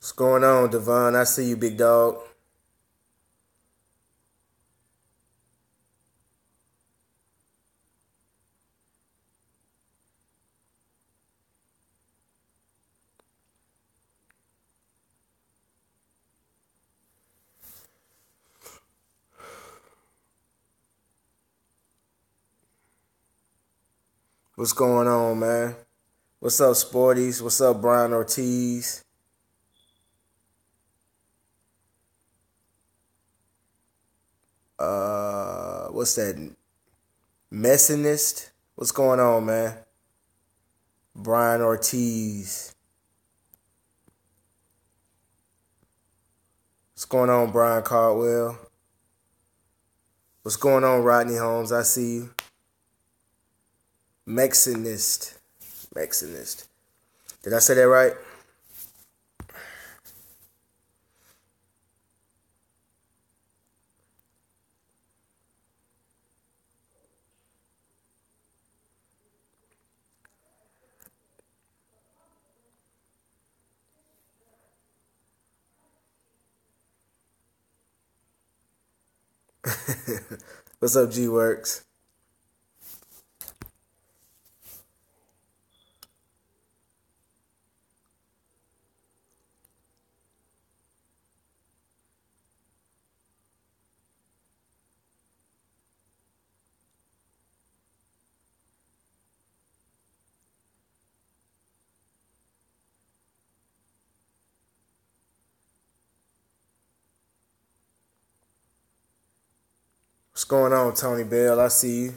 What's going on, Devon? I see you, big dog. What's going on, man? What's up, Sporties? What's up, Brian Ortiz? What's that? Messinist? What's going on, man? Brian Ortiz. What's going on, Brian Caldwell? What's going on, Rodney Holmes? I see you. Mexinist. Mexinist. Did I say that right? What's up, G Works? What's going on, Tony Bell? I see you.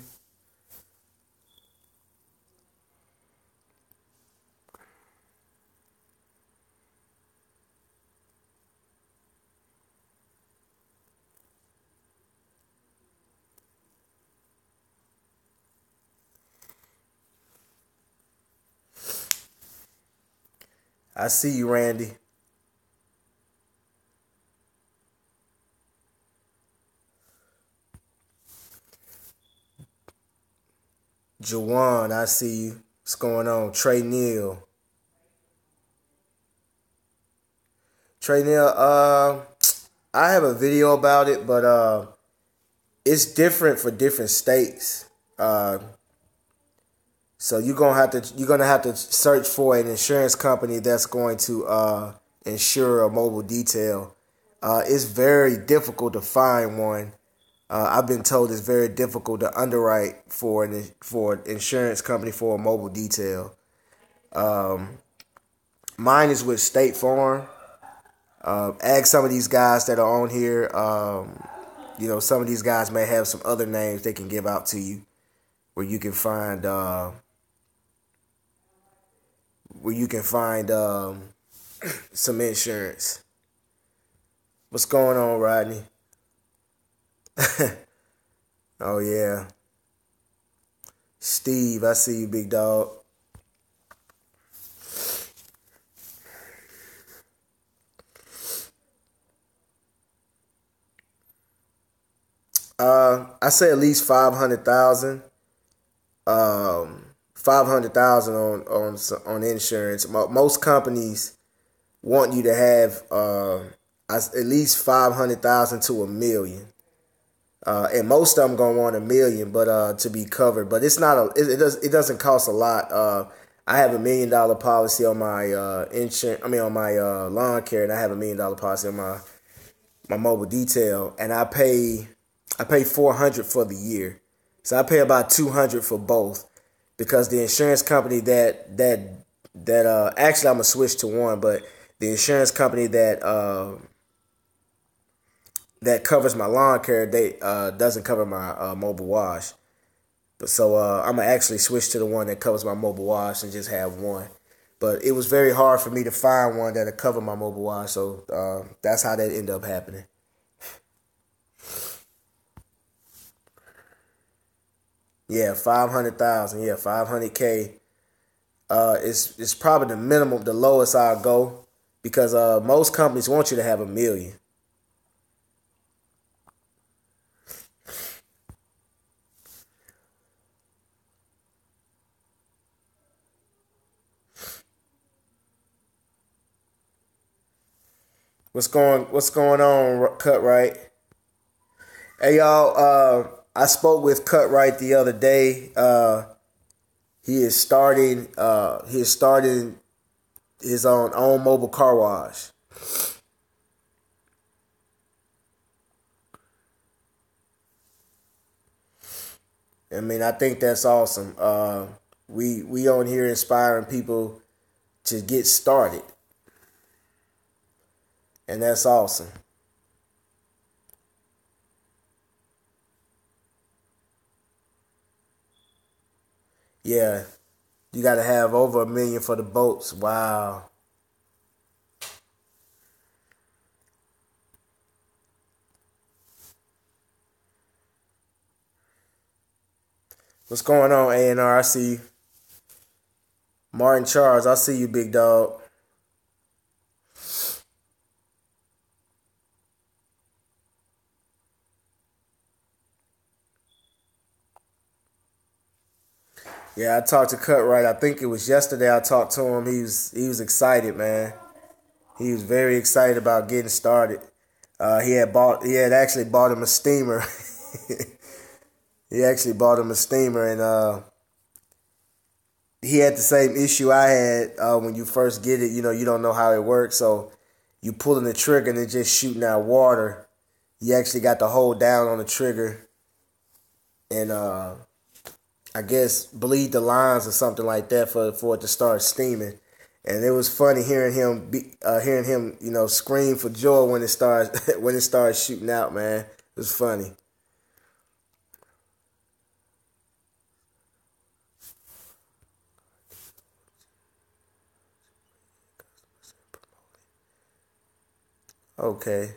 I see you, Randy. Jawan, I see you. What's going on? Trey Neal. Trey Neal, I have a video about it, but it's different for different states. So you're gonna have to search for an insurance company that's going to insure a mobile detail. It's very difficult to find one. I've been told it's very difficult to underwrite for an insurance company for a mobile detail. Mine is with State Farm. Ask some of these guys that are on here. Some of these guys may have some other names they can give out to you, where you can find some insurance. What's going on, Rodney? Oh yeah, Steve, I see you, big dog. I say at least 500,000. 500,000 on insurance. Most companies want you to have at least 500,000 to a million. And most of them gonna want a million, but to be covered. But it's not it doesn't cost a lot. I have $1 million policy on my insurance. I mean on my lawn care, and I have $1 million policy on my mobile detail, and I pay 400 for the year. So I pay about 200 for both, because the insurance company that actually I'm gonna switch to one, but the insurance company that covers my lawn care, they doesn't cover my mobile wash. But so I'm gonna actually switch to the one that covers my mobile wash and just have one. But it was very hard for me to find one that'll cover my mobile wash, so that's how that ended up happening. Yeah, 500,000. Yeah, 500K. It's probably the minimum, the lowest I'll go, because most companies want you to have a million. What's going on, Cut Right? Hey y'all, I spoke with Cut Right the other day. He is starting his own mobile car wash. I mean, I think that's awesome. We on here inspiring people to get started, and that's awesome. Yeah, you got to have over 1 million for the boats. Wow. What's going on, A&R? I see you. Martin Charles, I see you, big dog. Yeah, I talked to Cut Right. I think it was yesterday I talked to him. He was excited, man. He was very excited about getting started. He had actually bought him a steamer. He actually bought him a steamer, and he had the same issue I had when you first get it. You know, you don't know how it works, so you pulling the trigger and it just shooting out water. You actually got to hold down on the trigger and I guess bleed the lines or something like that for it to start steaming. And it was funny hearing him scream for joy when it starts when it started shooting out. Man, it was funny. Okay,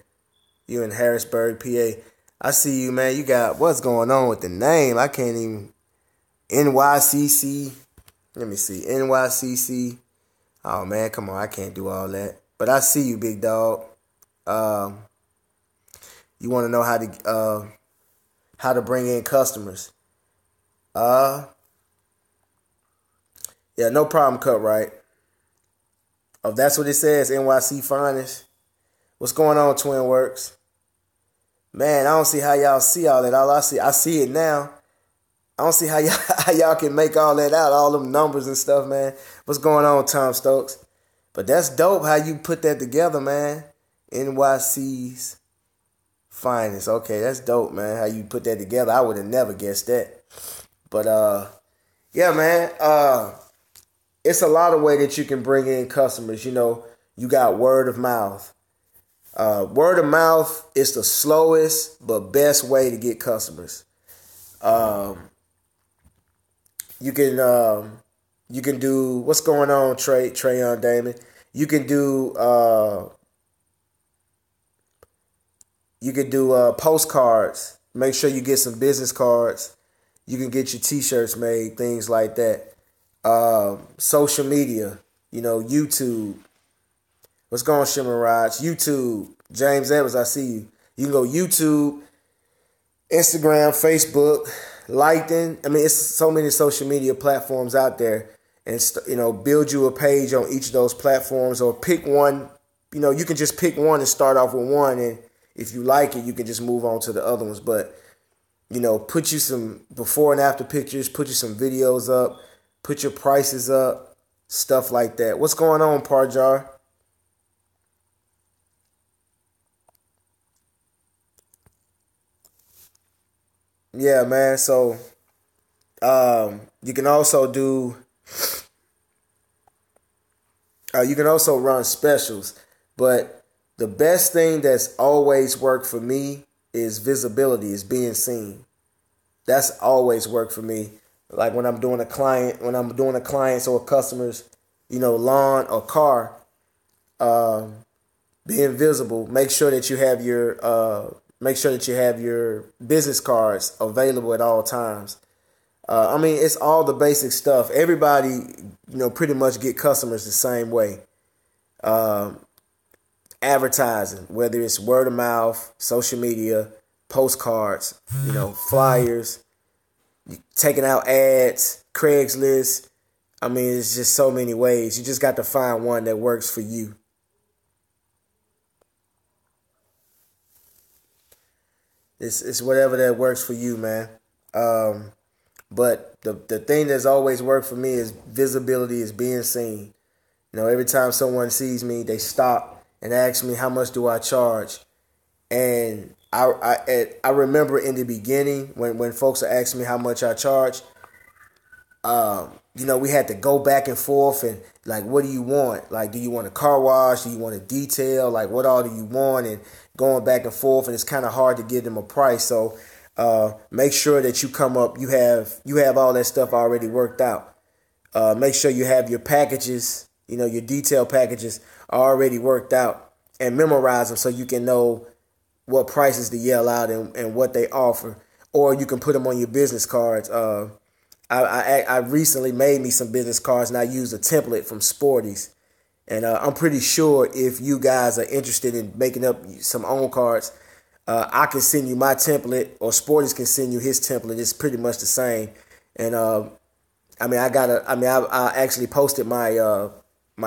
you in Harrisburg, PA. I see you, man. You got what's going on with the name? I can't even NYCC. Let me see NYCC. Oh man, come on, I can't do all that. But I see you, big dog. Um, you want to know how to bring in customers? Uh, yeah, no problem, Cut Right. Oh, that's what it says. NYC Finest. What's going on, Twin Works? Man, I don't see how y'all see all that. I see it now. I don't see how y'all how y'all can make all that out, all them numbers and stuff, man. What's going on, Tom Stokes? But that's dope how you put that together, man. NYC's finest. Okay, that's dope, man. How you put that together. I would have never guessed that. But yeah, man. It's a lot of way that you can bring in customers. You got word of mouth. Word of mouth is the slowest but best way to get customers. Um, you can do what's going on, Trayon Damon. You can do postcards. Make sure you get some business cards. You can get your T-shirts made, things like that. Social media, YouTube. What's going on, Shimmer Rods? YouTube, James Evans, I see you. You can go YouTube, Instagram, Facebook, LinkedIn. I mean, it's so many social media platforms out there, and build you a page on each of those platforms, or pick one. You can just pick one and start off with one, and if you like it, you can just move on to the other ones. But put you some before and after pictures, put you some videos up, put your prices up, stuff like that. What's going on, Parjar? Yeah, man. So you can also run specials, but the best thing that's always worked for me is visibility, is being seen. That's always worked for me. Like when I'm doing a client's or a customer's, lawn or car, um, being visible. Make sure that you have your business cards available at all times. I mean, it's all the basic stuff. Everybody, pretty much get customers the same way. Um, Advertising, whether it's word of mouth, social media, postcards, flyers, taking out ads, Craigslist. I mean, it's just so many ways. You just got to find one that works for you. It's whatever that works for you, man. Um, but the thing that's always worked for me is visibility, is being seen. You know, every time someone sees me, they stop and ask me how much do I charge. And I remember in the beginning when folks are asking me how much I charge, you know, we had to go back and forth and like, what do you want? Like, do you want a car wash? Do you want a detail? Like, what all do you want? And going back and forth, and it's kind of hard to give them a price. So make sure that you come up, you have all that stuff already worked out. Make sure you have your packages, you know, your detail packages already worked out, and memorize them so you can know what prices to yell out and what they offer, or you can put them on your business cards. I recently made me some business cards, and I used a template from Sporties. And I'm pretty sure if you guys are interested in making up some own cards, I can send you my template, or Sporties can send you his template. It's pretty much the same. And I mean, I actually posted my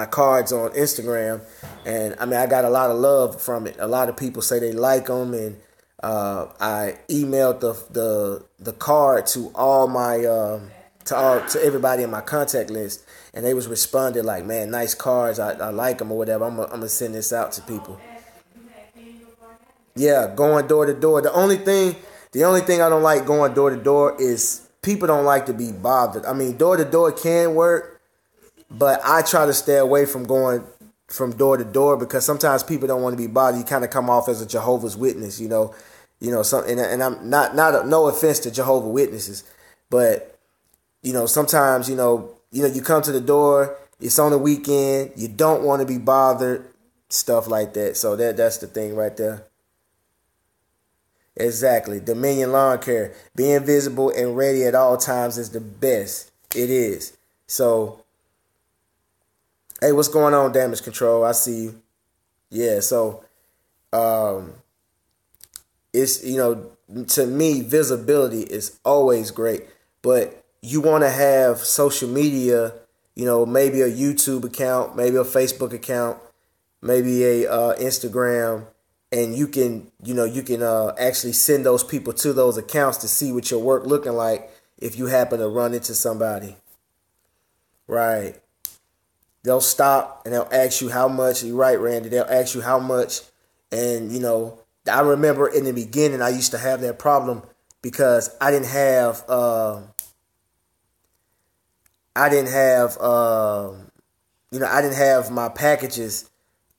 cards on Instagram, and I mean, I got a lot of love from it. A lot of people say they like them, and I emailed the card to all my to everybody in my contact list, and they was responding like, "Man, nice cards. I like them or whatever. I'm gonna send this out to people." Yeah, going door to door. The only thing I don't like going door to door is people don't like to be bothered. I mean, door to door can work, but I try to stay away from going from door to door because sometimes people don't want to be bothered. You kind of come off as a Jehovah's Witness, Some, and I'm not no offense to Jehovah Witnesses, but sometimes you come to the door. It's on the weekend. You don't want to be bothered, stuff like that. So that's the thing right there. Exactly. Dominion Lawn Care. Being visible and ready at all times is the best. It is. So, hey, what's going on, Damage Control? I see you. Yeah, so um, it's, to me, visibility is always great. But you want to have social media, maybe a YouTube account, maybe a Facebook account, maybe a Instagram, and you can actually send those people to those accounts to see what your work looking like if you happen to run into somebody. Right. They'll stop and they'll ask you how much. You're right, Randy. They'll ask you how much. And, I remember in the beginning I used to have that problem because I didn't have my packages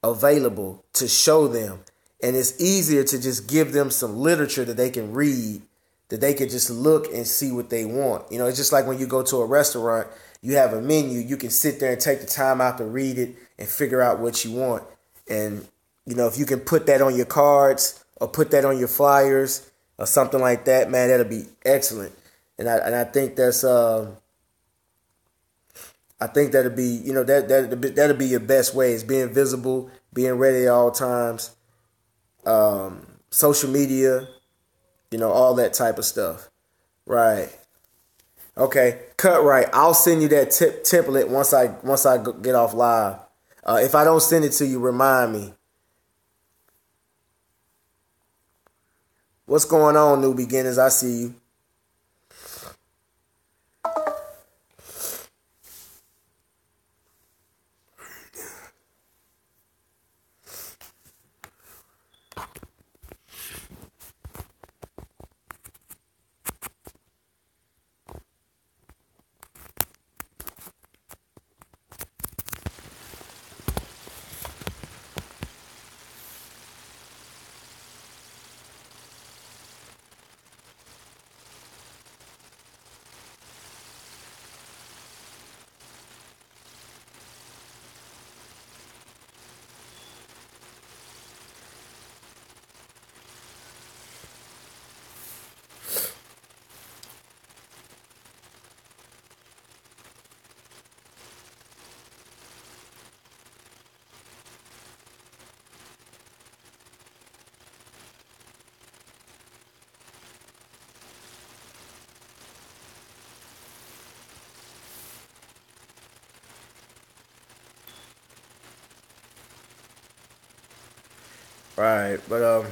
available to show them. And it's easier to just give them some literature that they can read, that they can just look and see what they want. It's just like when you go to a restaurant, you have a menu, you can sit there and take the time out to read it and figure out what you want. And, if you can put that on your cards or put that on your flyers or something like that, man, that'll be excellent. And I think I think that'll be, that'll be your best way, is being visible, being ready at all times, social media, all that type of stuff. Right. Okay. Cut right. I'll send you that template once I get off live. If I don't send it to you, remind me. What's going on, new beginners? I see you. Right. But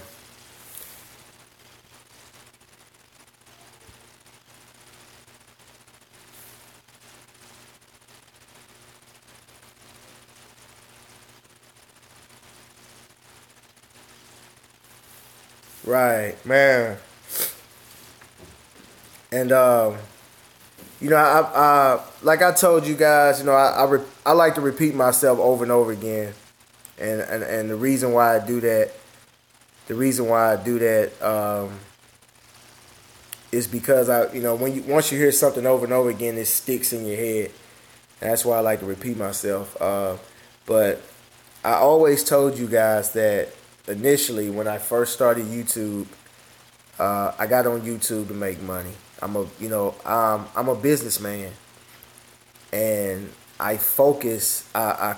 Right, man. And like I told you guys, I like to repeat myself over and over again, and the reason why I do that, is because when you once you hear something over and over again, it sticks in your head. And that's why I like to repeat myself. But I always told you guys that initially when I first started YouTube, I got on YouTube to make money. I'm a businessman, and I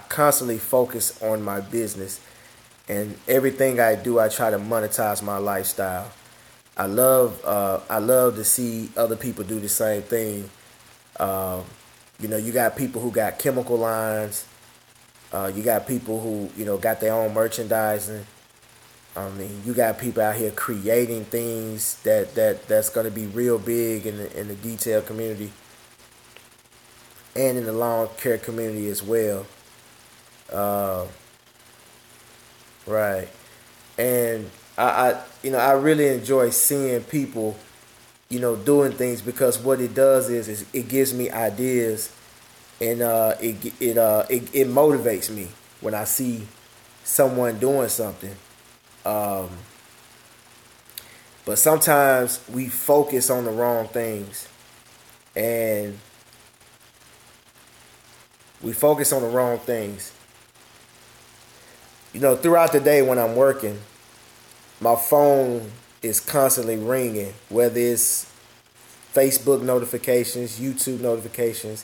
constantly focus on my business, and everything I do, I try to monetize my lifestyle. I love to see other people do the same thing. Um, you got people who got chemical lines. You got people who got their own merchandising. I mean, you got people out here creating things that's going to be real big in the detail community and in the lawn care community as well. Uh, right, and I really enjoy seeing people doing things, because what it does is it gives me ideas, and it motivates me when I see someone doing something. Um, but sometimes we focus on the wrong things, and we focus on the wrong things. Throughout the day when I'm working, my phone is constantly ringing, whether it's Facebook notifications, YouTube notifications,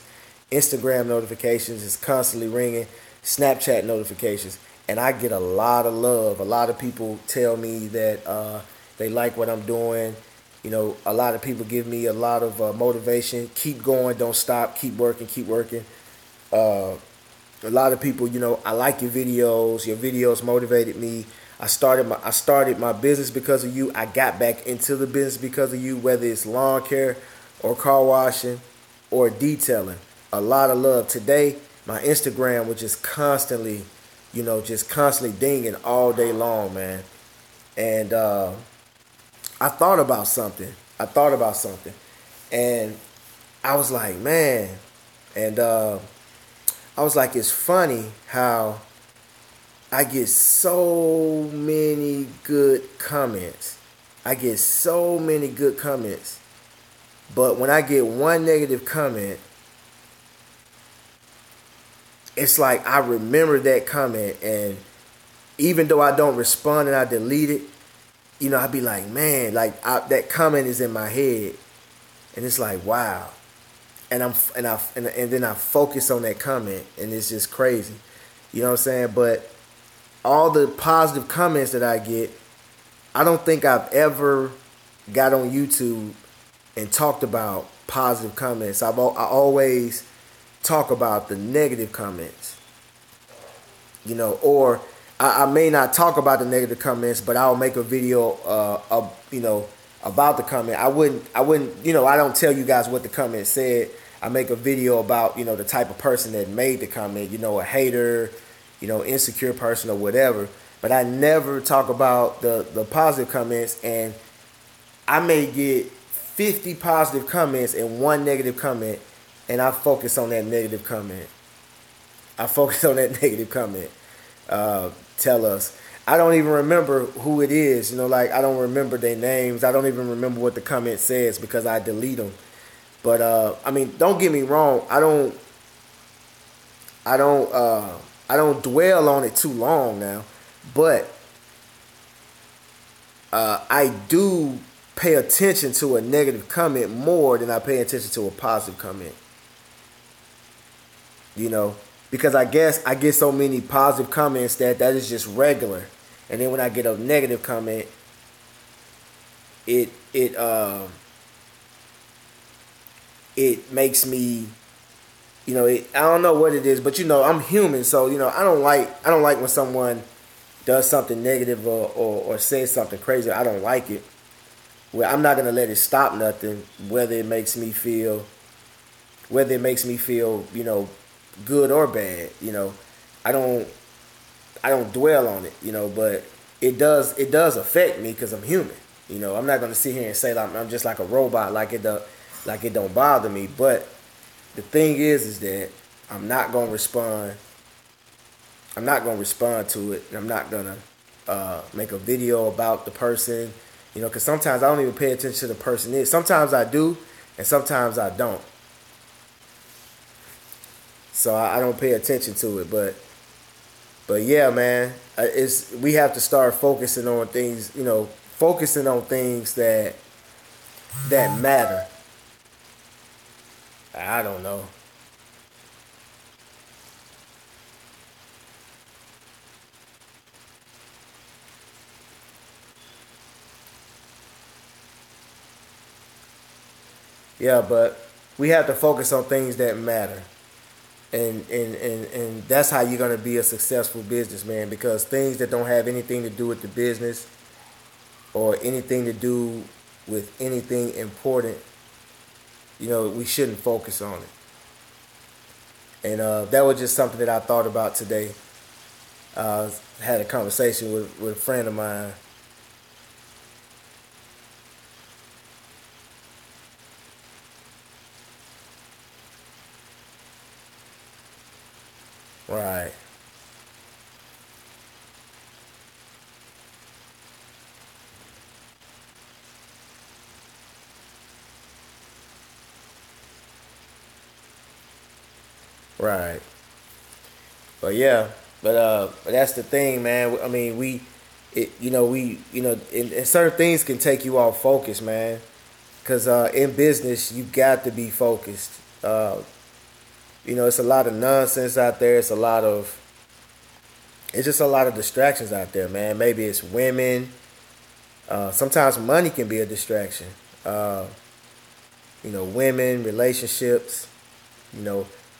Instagram notifications is constantly ringing, Snapchat notifications, and I get a lot of love. A lot of people tell me that they like what I'm doing. A lot of people give me a lot of motivation. Keep going, don't stop, keep working, keep working. Uh, a lot of people, I like your videos. Your videos motivated me. I started my business because of you. I got back into the business because of you, whether it's lawn care or car washing or detailing. A lot of love. Today, my Instagram was just constantly dinging all day long, man. And I thought about something. And I was like, man. And I was like, it's funny how I get so many good comments. I get so many good comments. But when I get one negative comment, it's like I remember that comment, and even though I don't respond and I delete it, I'd be like, man, that comment is in my head, and it's like, wow. And then I focus on that comment, and it's just crazy. You know what I'm saying? But all the positive comments that I get, I don't think I've ever got on YouTube and talked about positive comments. I always talk about the negative comments, or I may not talk about the negative comments, but I'll make a video, about the comment. I wouldn't, I don't tell you guys what the comment said. I make a video about, the type of person that made the comment, a hater, insecure person or whatever. But I never talk about the positive comments, and I may get 50 positive comments and one negative comment, and I focus on that negative comment. Tell us. I don't even remember who it is. I don't remember their names. I don't even remember what the comment says because I delete them. But don't get me wrong. I don't dwell on it too long now. But I do pay attention to a negative comment more than I pay attention to a positive comment. Because I guess I get so many positive comments that is just regular, and then when I get a negative comment, it makes me, I don't know what it is, but I'm human, so I don't like when someone does something negative or says something crazy. I don't like it. Well, I'm not gonna let it stop nothing, whether it makes me feel, good or bad. I don't dwell on it, but it does affect me because I'm human. I'm not gonna sit here and say like I'm just like a robot, like it don't bother me. But the thing is that I'm not gonna respond. I'm not gonna respond to it, and I'm not gonna make a video about the person. Because sometimes I don't even pay attention to the person is. Sometimes I do, and sometimes I don't. So I don't pay attention to it, but yeah, man, we have to start focusing on things, focusing on things that matter. I don't know. Yeah, but we have to focus on things that matter. And that's how you're gonna be a successful businessman, because things that don't have anything to do with the business or anything to do with anything important, we shouldn't focus on it. And that was just something that I thought about today. Had a conversation with a friend of mine. Right, right. But yeah, but that's the thing, man. I mean, and certain things can take you off focus, man. Because in business, you got to be focused. It's a lot of nonsense out there. It's just a lot of distractions out there, man. Maybe it's women. Sometimes money can be a distraction. Uh, Women, relationships.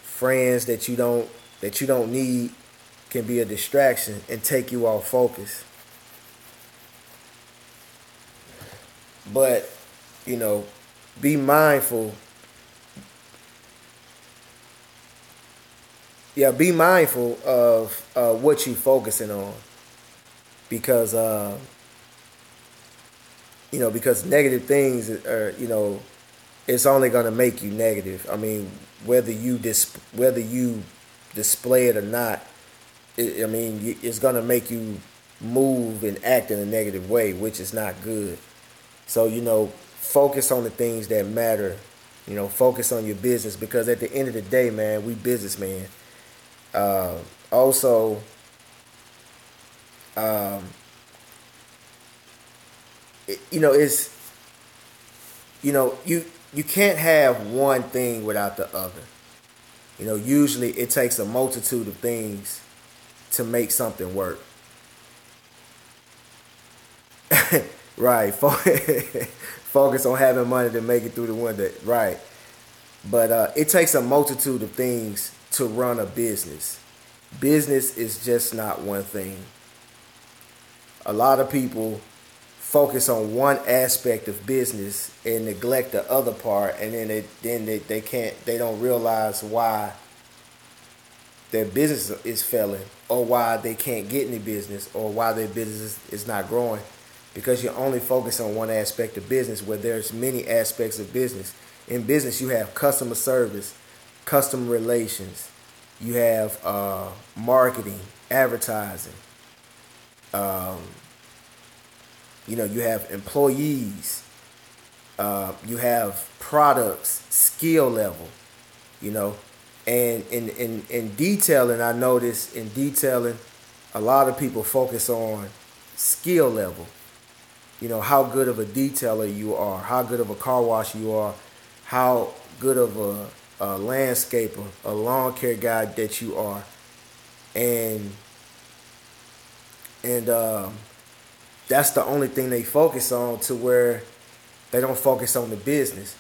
Friends that you don't need can be a distraction and take you off focus. But you know, be mindful. Yeah, be mindful of what you focusing on, because because negative things are, it's only going to make you negative. I mean, whether you display it or not, it's going to make you move and act in a negative way, which is not good. So, focus on the things that matter. Focus on your business, because at the end of the day, man, we businessmen. Also, um, it's you can't have one thing without the other. Usually it takes a multitude of things to make something work. Right. Focus on having money to make it through the window. Right. But it takes a multitude of things to run a business. Business is just not one thing. A lot of people focus on one aspect of business and neglect the other part, and they don't realize why their business is failing, or why they can't get any business, or why their business is not growing, because you only focus on one aspect of business, where there's many aspects of business. In business, you have customer service, customer relations, you have marketing, advertising, um, you have employees, you have products, skill level, you know, and in detailing, I notice in detailing, a lot of people focus on skill level. How good of a detailer you are, how good of a car wash you are, how good of a landscaper, a lawn care guy that you are, and and that's the only thing they focus on, to where they don't focus on the business.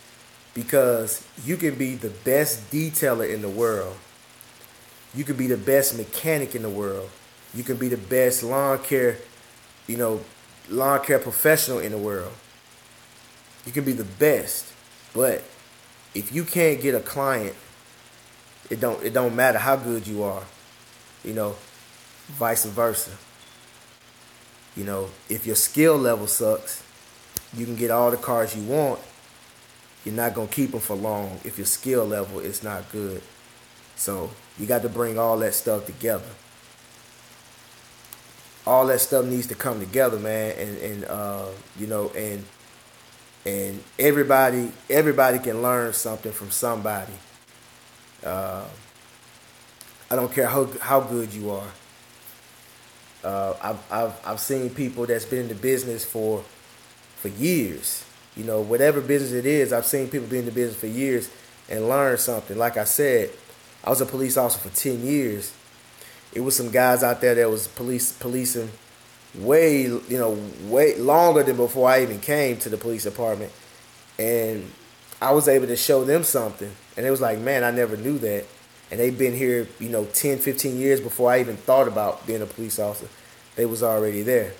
Because you can be the best detailer in the world, you can be the best mechanic in the world, you can be the best you know lawn care professional in the world, you can be the best, but if you can't get a client, it don't matter how good you are, you know vice versa. If your skill level sucks, you can get all the cars you want. You're not gonna keep them for long if your skill level is not good. So you got to bring all that stuff together. All that stuff needs to come together, man, and everybody can learn something from somebody. Uh, I don't care how good you are. I've seen people that's been in the business for years. Whatever business it is, I've seen people be in the business for years and learn something. Like I said, I was a police officer for 10 years. It was some guys out there that was policing way longer than before I even came to the police department, and I was able to show them something, and it was like, man, I never knew that. And they've been here, 10, 15 years before I even thought about being a police officer. They was already there.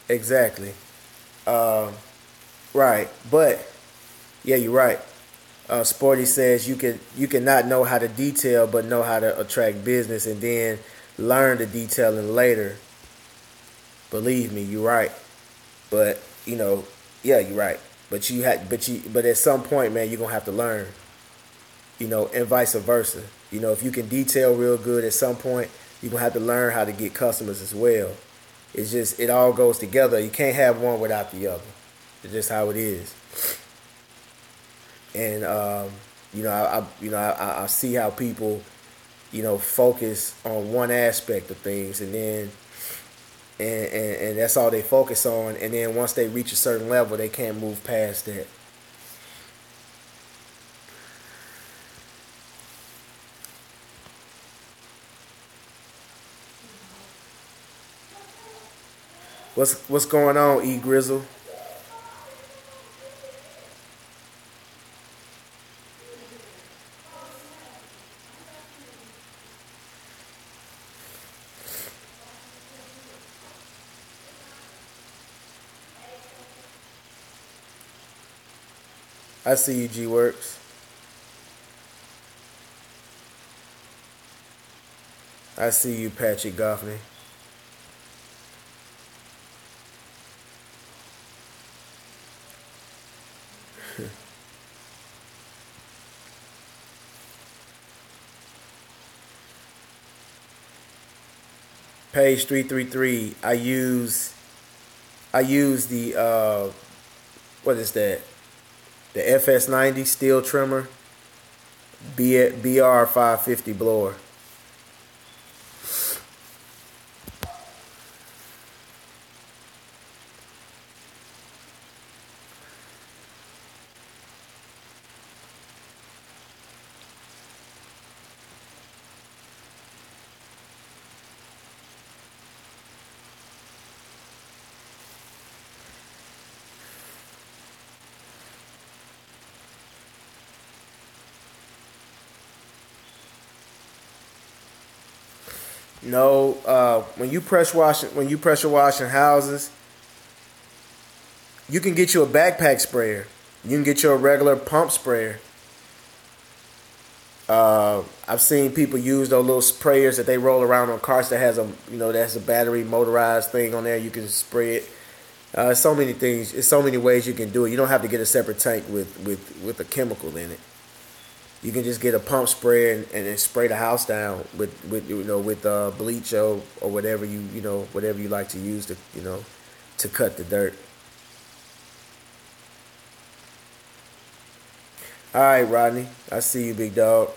Exactly. Uh, right. But yeah, you're right. Sporty says you can not know how to detail, but know how to attract business, and then learn the detailing later. Believe me, you're right. But yeah, you're right. But at some point, man, you're gonna have to learn. And vice versa. If you can detail real good at some point, you're gonna have to learn how to get customers as well. It's just it all goes together. You can't have one without the other. It's just how it is. And I see how people focus on one aspect of things, and then and that's all they focus on. And then once they reach a certain level, they can't move past that. What's going on, E Grizzle? I see you, G Works. I see you, Patrick Goffney. Page 333. I use the what is that? The FS90 steel trimmer BR 550 blower. No, when you pressure washing houses, you can get you a backpack sprayer. You can get you a regular pump sprayer. I've seen people use those little sprayers that they roll around on cars that has a battery motorized thing on there. You can spray it. So many things. There's so many ways you can do it. You don't have to get a separate tank with a chemical in it. You can just get a pump sprayer and then spray the house down with bleach or whatever whatever you like to use to cut the dirt. All right, Rodney. I see you, big dog.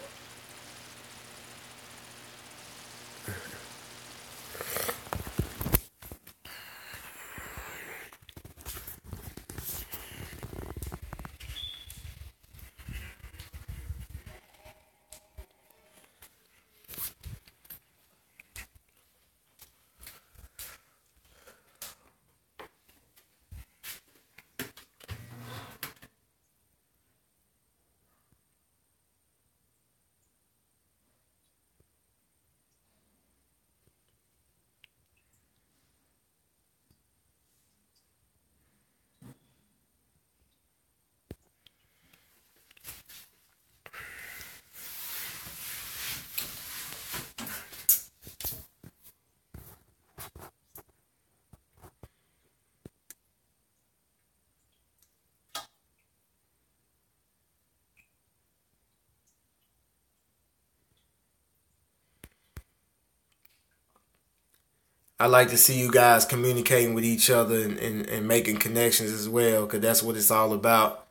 I like to see you guys communicating with each other and making connections as well, because that's what it's all about.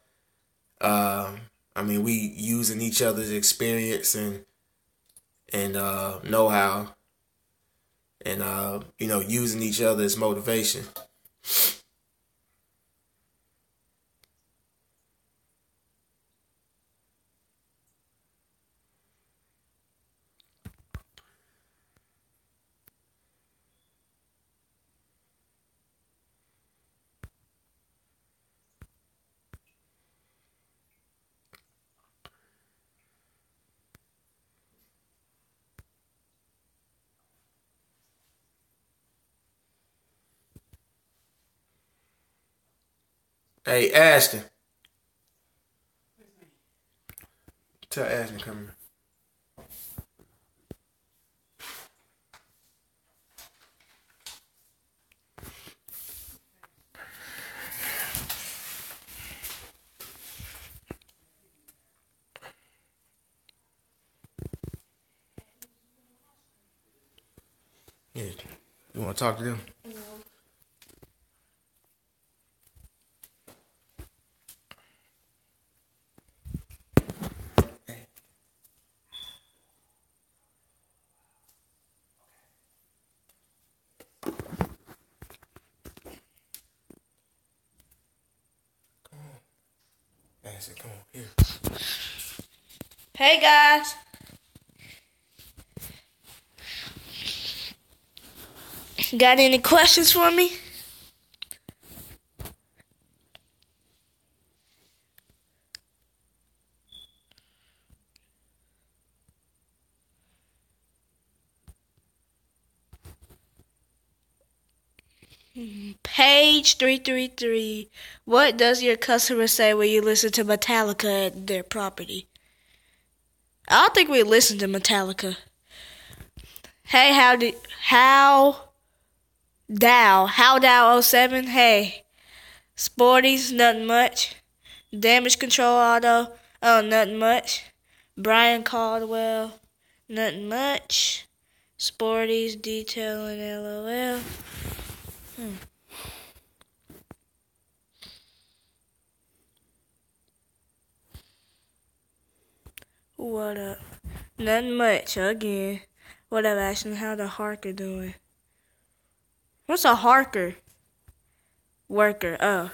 I mean, we using each other's experience and know how, and using each other as motivation. Hey, Ashton, tell Ashton to come here. Yeah, you want to talk to them? Ashton, come on here. Hey guys. Got any questions for me? Page 333. What does your customer say when you listen to Metallica at their property? I don't think we listen to Metallica. Hey, how Dow '07? Hey, Sporties, nothing much. Damage Control Auto, oh, nothing much. Brian Caldwell, nothing much. Sporties, Detailing, LOL. What up? Nothing much again. What up, Ashton? How the Harker doing? What's a Harker? Worker. Oh.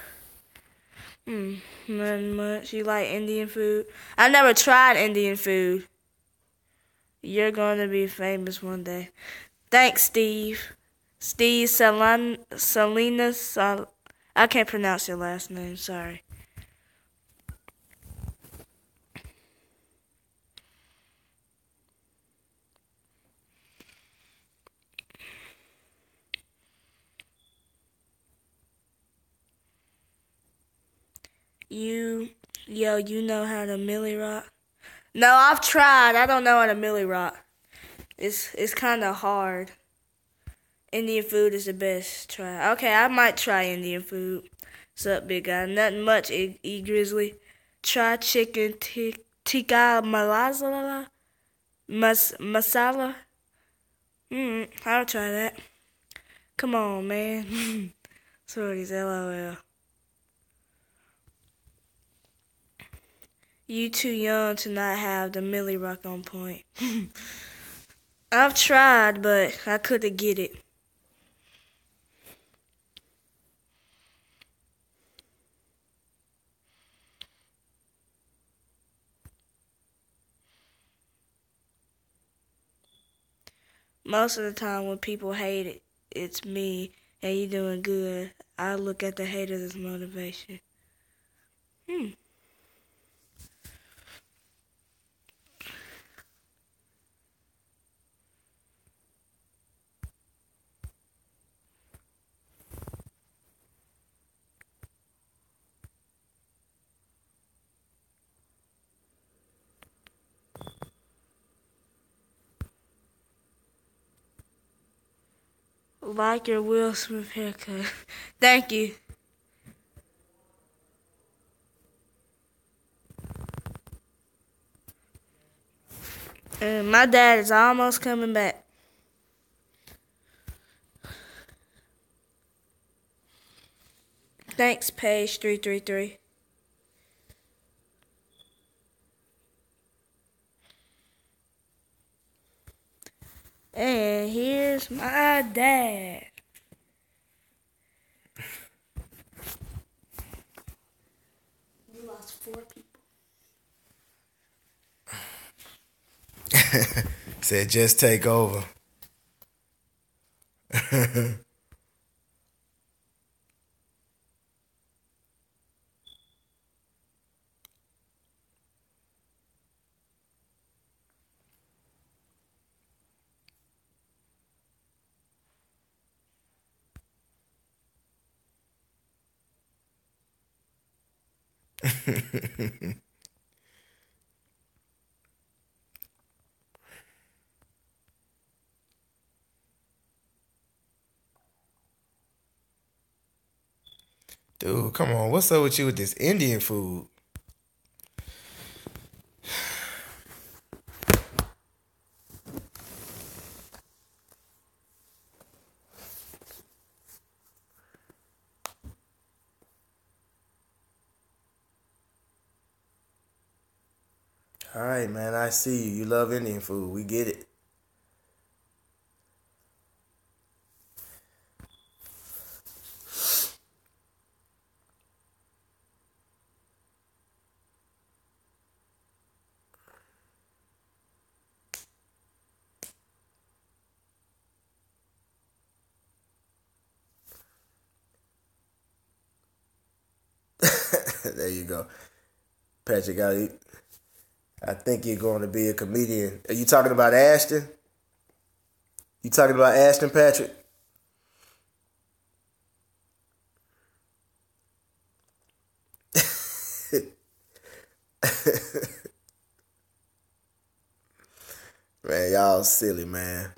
Nothing much. You like Indian food? I never tried Indian food. You're gonna be famous one day. Thanks, Steve. Steve Salinas. I can't pronounce your last name. Sorry. You know how to millie rock? No, I've tried. I don't know how to millie rock. It's kind of hard. Indian food is the best. Try. Okay, I might try Indian food. What's up, big guy? Nothing much, E Grizzly. Try chicken tikka masala. I'll try that. Come on, man. Sorry, LOL. You too young to not have the millie rock on point. I've tried, but I couldn't get it. Most of the time when people hate it, it's me and you doing good. I look at the haters as motivation. Like your Will Smith haircut. Thank you. And my dad is almost coming back. Thanks, page 333. And here's my dad. We lost 4 people. Said just take over. Dude, come on. What's up with you with this Indian food? All right, man. I see you. You love Indian food. We get it. There you go. Patrick, I think you're going to be a comedian. Are you talking about Ashton? You talking about Ashton, Patrick? Man, y'all silly, man.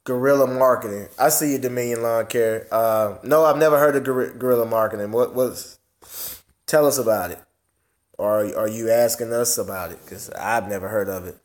Guerrilla marketing. I see you, Dominion Lawn Care. No, I've never heard of guerrilla marketing. What's? Tell us about it. Or are you asking us about it? Because I've never heard of it.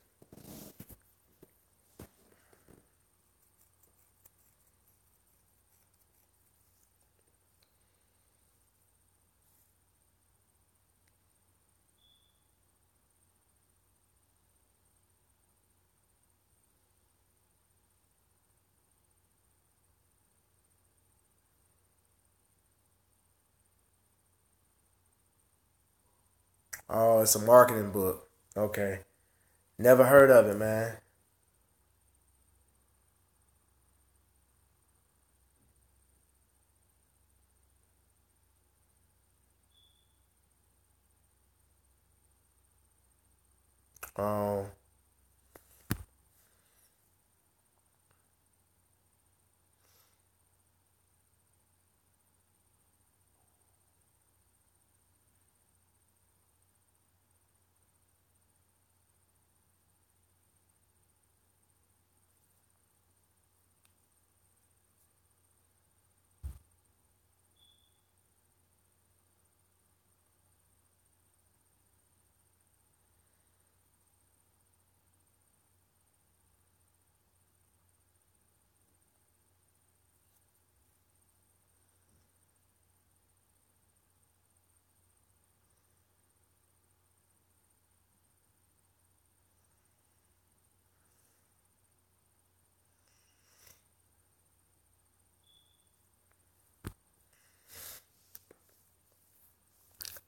Oh, it's a marketing book. Okay. Never heard of it, man. Um,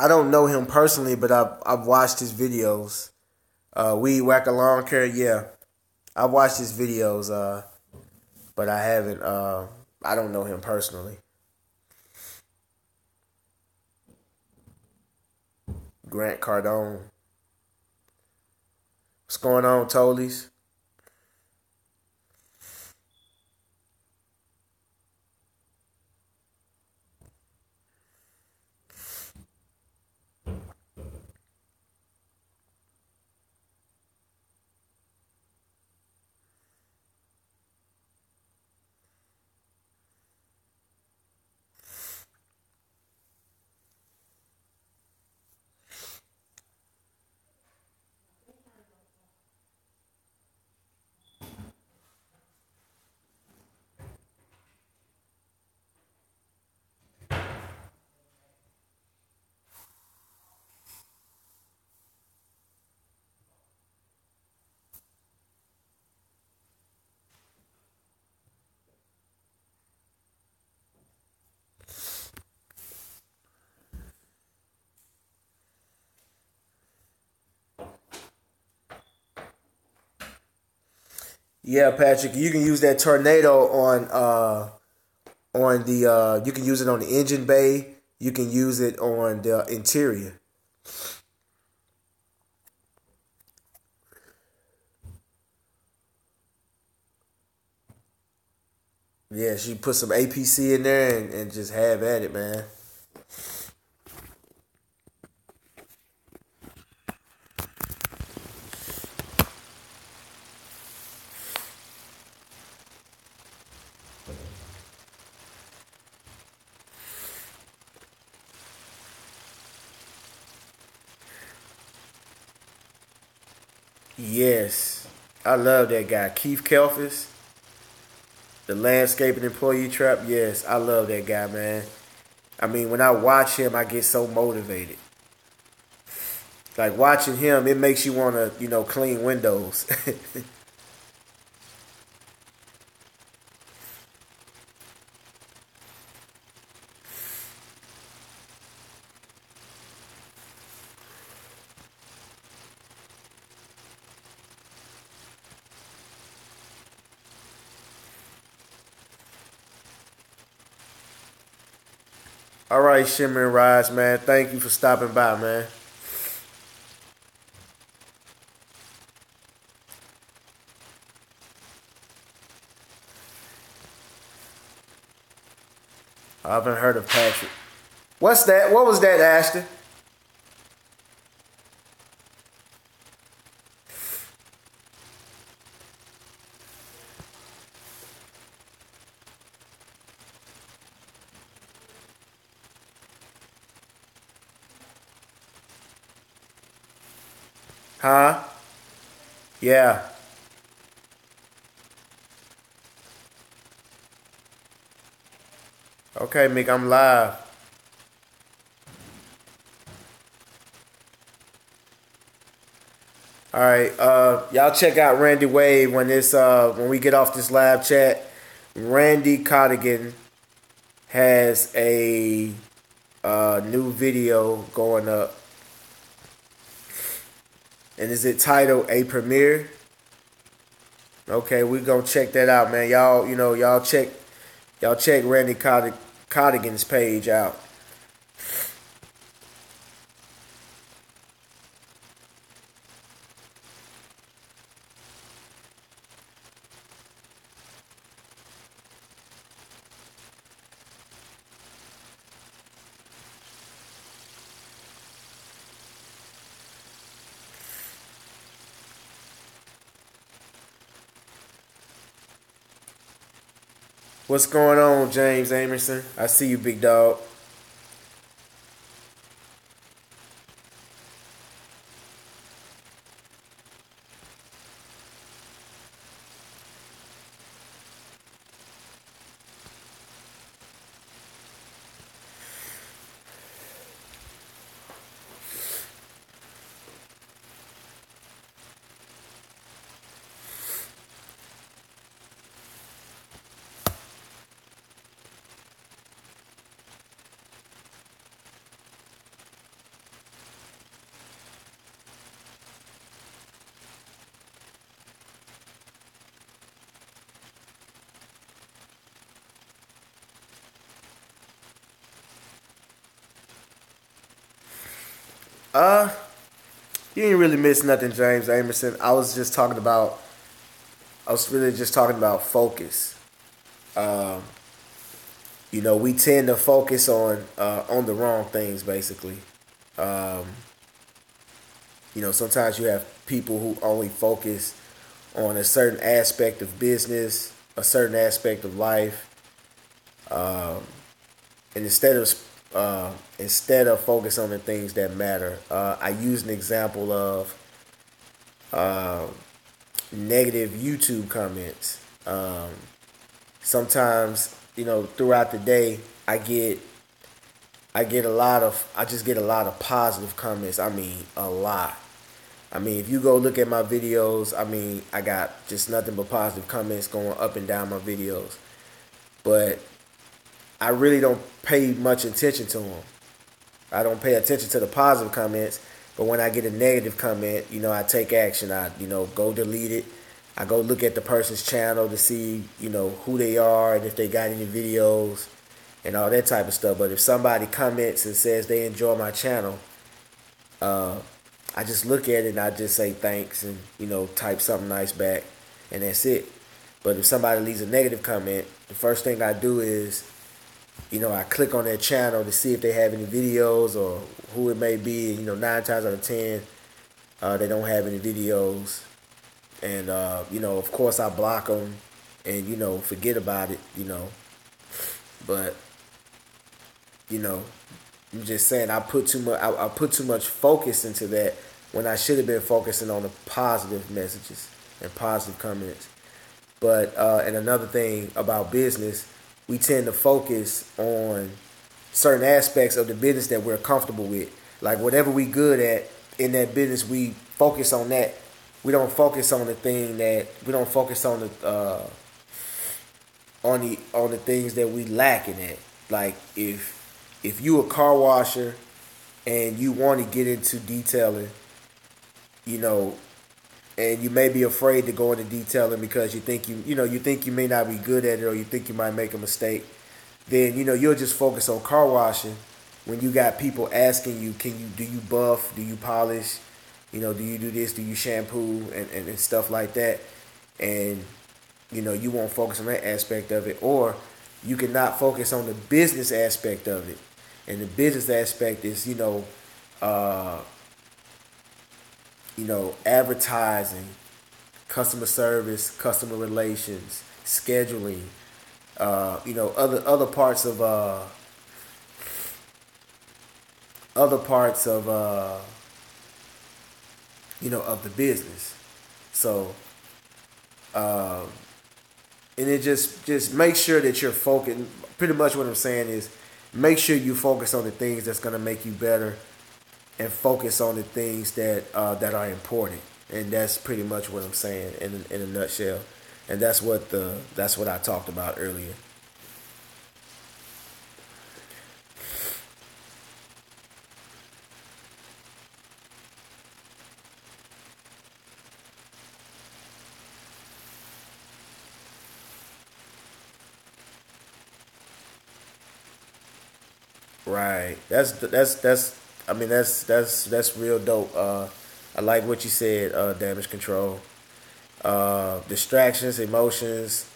I don't know him personally, but I've watched his videos. Weed Whacker Lawn Care, yeah. I've watched his videos, but I haven't. I don't know him personally. Grant Cardone. What's going on, Tolies? Yeah, Patrick, you can use that tornado on the you can use it on the engine bay. You can use it on the interior. Yeah, she put some APC in there and just have at it, man. Yes. I love that guy. Keith Kelfis, the landscaping employee trap. Yes, I love that guy, man. I mean, when I watch him, I get so motivated. Like watching him, it makes you want to, clean windows. All right, Shimmer and Rise, man. Thank you for stopping by, man. I haven't heard of Patrick. What's that? What was that, Ashton? Huh? Yeah. Okay, Mick, I'm live. All right, y'all check out Randy Wave when we get off this live chat. Randy Cottigan has a new video going up, and is it titled "A Premiere"? Okay, we gonna check that out, man. Y'all check Randy Cottigan's page out. What's going on, James Amerson? I see you, big dog. Uh, you didn't really miss nothing, James Amerson. I was really just talking about focus. Um, we tend to focus on the wrong things, basically. Um, sometimes you have people who only focus on a certain aspect of business, a certain aspect of life, um, and instead of focus on the things that matter. I use an example of uh, negative YouTube comments. Sometimes, throughout the day, I just get a lot of positive comments. I mean, a lot. I mean, if you go look at my videos, I mean, I got just nothing but positive comments going up and down my videos. But I really don't pay much attention to them. I don't pay attention to the positive comments. But when I get a negative comment, I take action. I, go delete it. I go look at the person's channel to see, who they are and if they got any videos and all that type of stuff. But if somebody comments and says they enjoy my channel, uh, I just look at it and I just say thanks and, type something nice back and that's it. But if somebody leaves a negative comment, the first thing I do is, I click on their channel to see if they have any videos or who it may be. Nine times out of 10, they don't have any videos. And, of course I block them and, forget about it, But, I'm just saying I put too much focus into that when I should have been focusing on the positive messages and positive comments. But and another thing about business, we tend to focus on certain aspects of the business that we're comfortable with. Like whatever we good at in that business, we focus on that. We don't focus on the thing that we don't focus on the things that we lacking at. Like if you a car washer and you want to get into detailing, you know, and you may be afraid to go into detailing because you think you may not be good at it or you think you might make a mistake, then you'll just focus on car washing when you got people asking you, do you buff, do you polish, do you do this, do you shampoo and stuff like that, and you won't focus on that aspect of it, or you cannot focus on the business aspect of it, and the business aspect is uh, advertising, customer service, customer relations, scheduling, other parts of of the business. So, and it just make sure that you're focused. Pretty much what I'm saying is, make sure you focus on the things that's gonna make you better, and focus on the things that are important. And that's pretty much what I'm saying in a nutshell. And that's what I talked about earlier. Right. That's. I mean, that's real dope. I like what you said. Damage control. Distractions, emotions,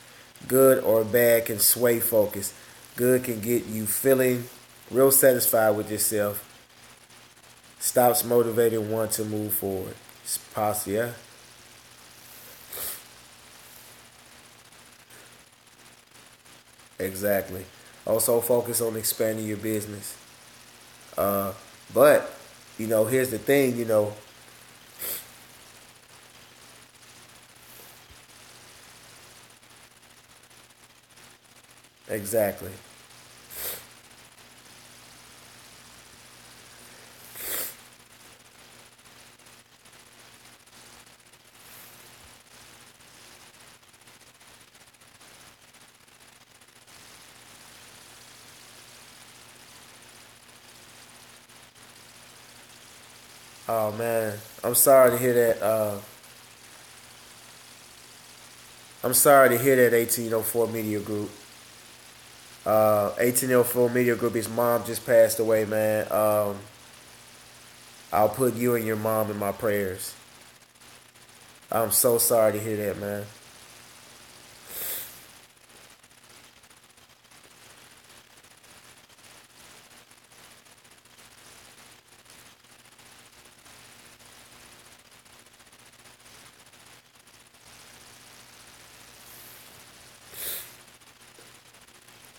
good or bad, can sway focus. Good can get you feeling real satisfied with yourself. Stops motivating one to move forward. It's possible, yeah. Exactly. Also focus on expanding your business. Uh, but here's the thing. Exactly. Oh man, I'm sorry to hear that. I'm sorry to hear that 1804 Media Group. 1804 Media Group. His mom just passed away, man. I'll put you and your mom in my prayers. I'm so sorry to hear that, man.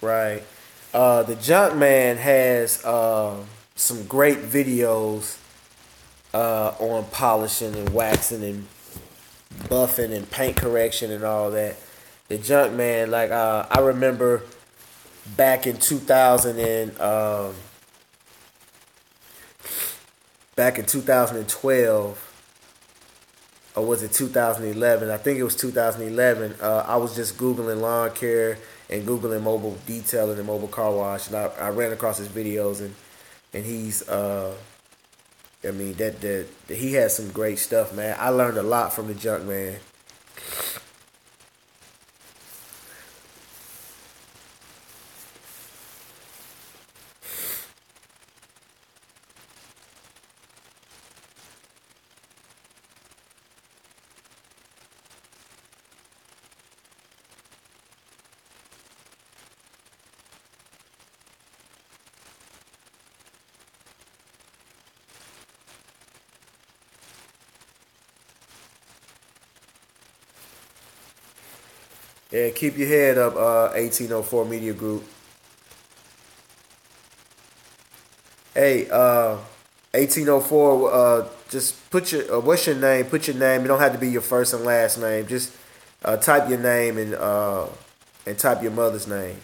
Right. The Junk Man has some great videos on polishing and waxing and buffing and paint correction and all that. The Junk Man, like I remember back in 2000 and back in 2012, or was it 2011? I think it was 2011. I was just Googling lawn care and Googling mobile detailing and mobile car wash, and I ran across his videos, and he's I mean that he has some great stuff, man. I learned a lot from the Junk Man. Yeah, keep your head up, 1804 Media Group. Hey, 1804, just put your, what's your name? Put your name. It don't have to be your first and last name. Just type your name and type your mother's name.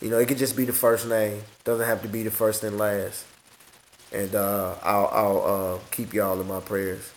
You know, it could just be the first name. Doesn't have to be the first and last. And I'll keep y'all in my prayers.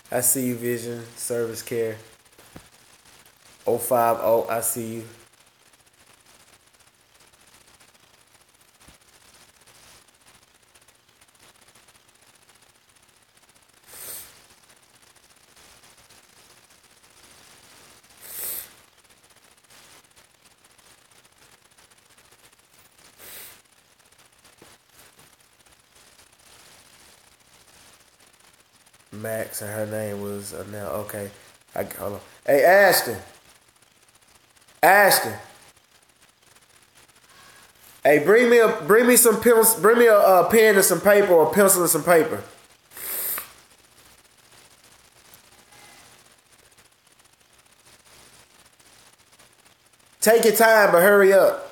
I see you, Vision Service Care. 050, I see you. Max, and her name was now okay. Hold on. Hey, Ashton. Ashton. Hey, bring me some pencils. Bring me a pen and some paper, or a pencil and some paper. Take your time, but hurry up.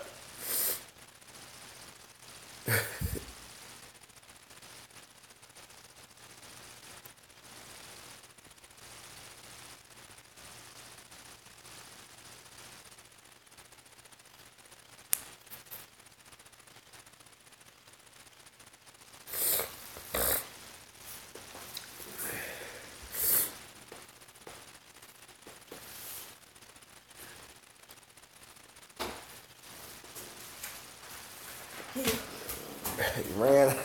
Man.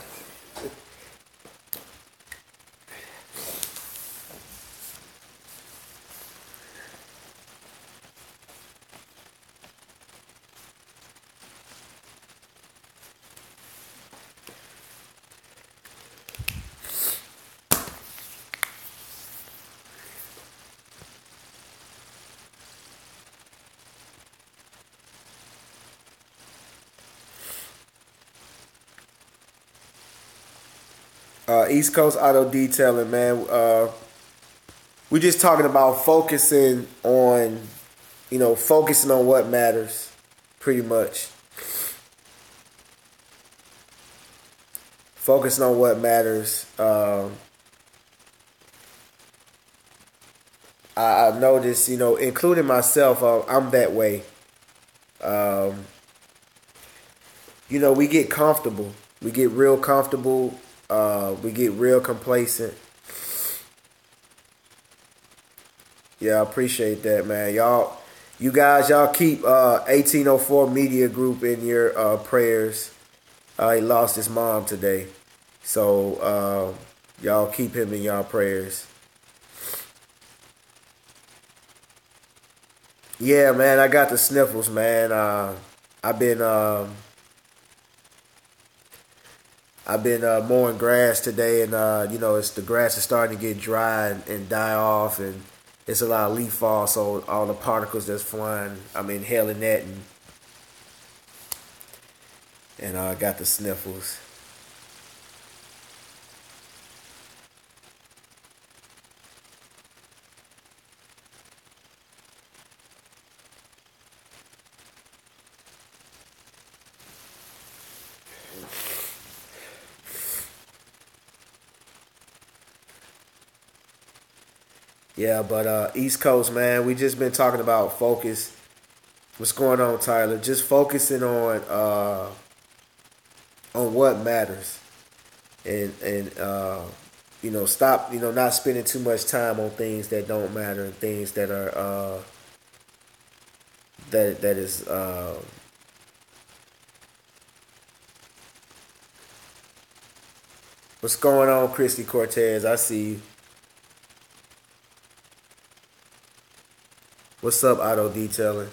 East Coast Auto Detailing, man. We're just talking about focusing on what matters, pretty much. Focusing on what matters. I noticed, including myself, I'm that way. We get comfortable. We get real comfortable. We get real complacent. Yeah, I appreciate that, man. You guys, y'all keep 1804 Media Group in your prayers. He lost his mom today. So y'all keep him in y'all prayers. Yeah, man, I got the sniffles, man. I've been mowing grass today, and it's the grass is starting to get dry and die off, and it's a lot of leaf fall, so all the particles that's flying, I'm inhaling that, and I got the sniffles. Yeah, but East Coast, man, we just been talking about focus. What's going on, Tyler? Just focusing on what matters, and stop not spending too much time on things that don't matter and things that are that is what's going on, Christy Cortez? I see you. What's up, Auto Detailing?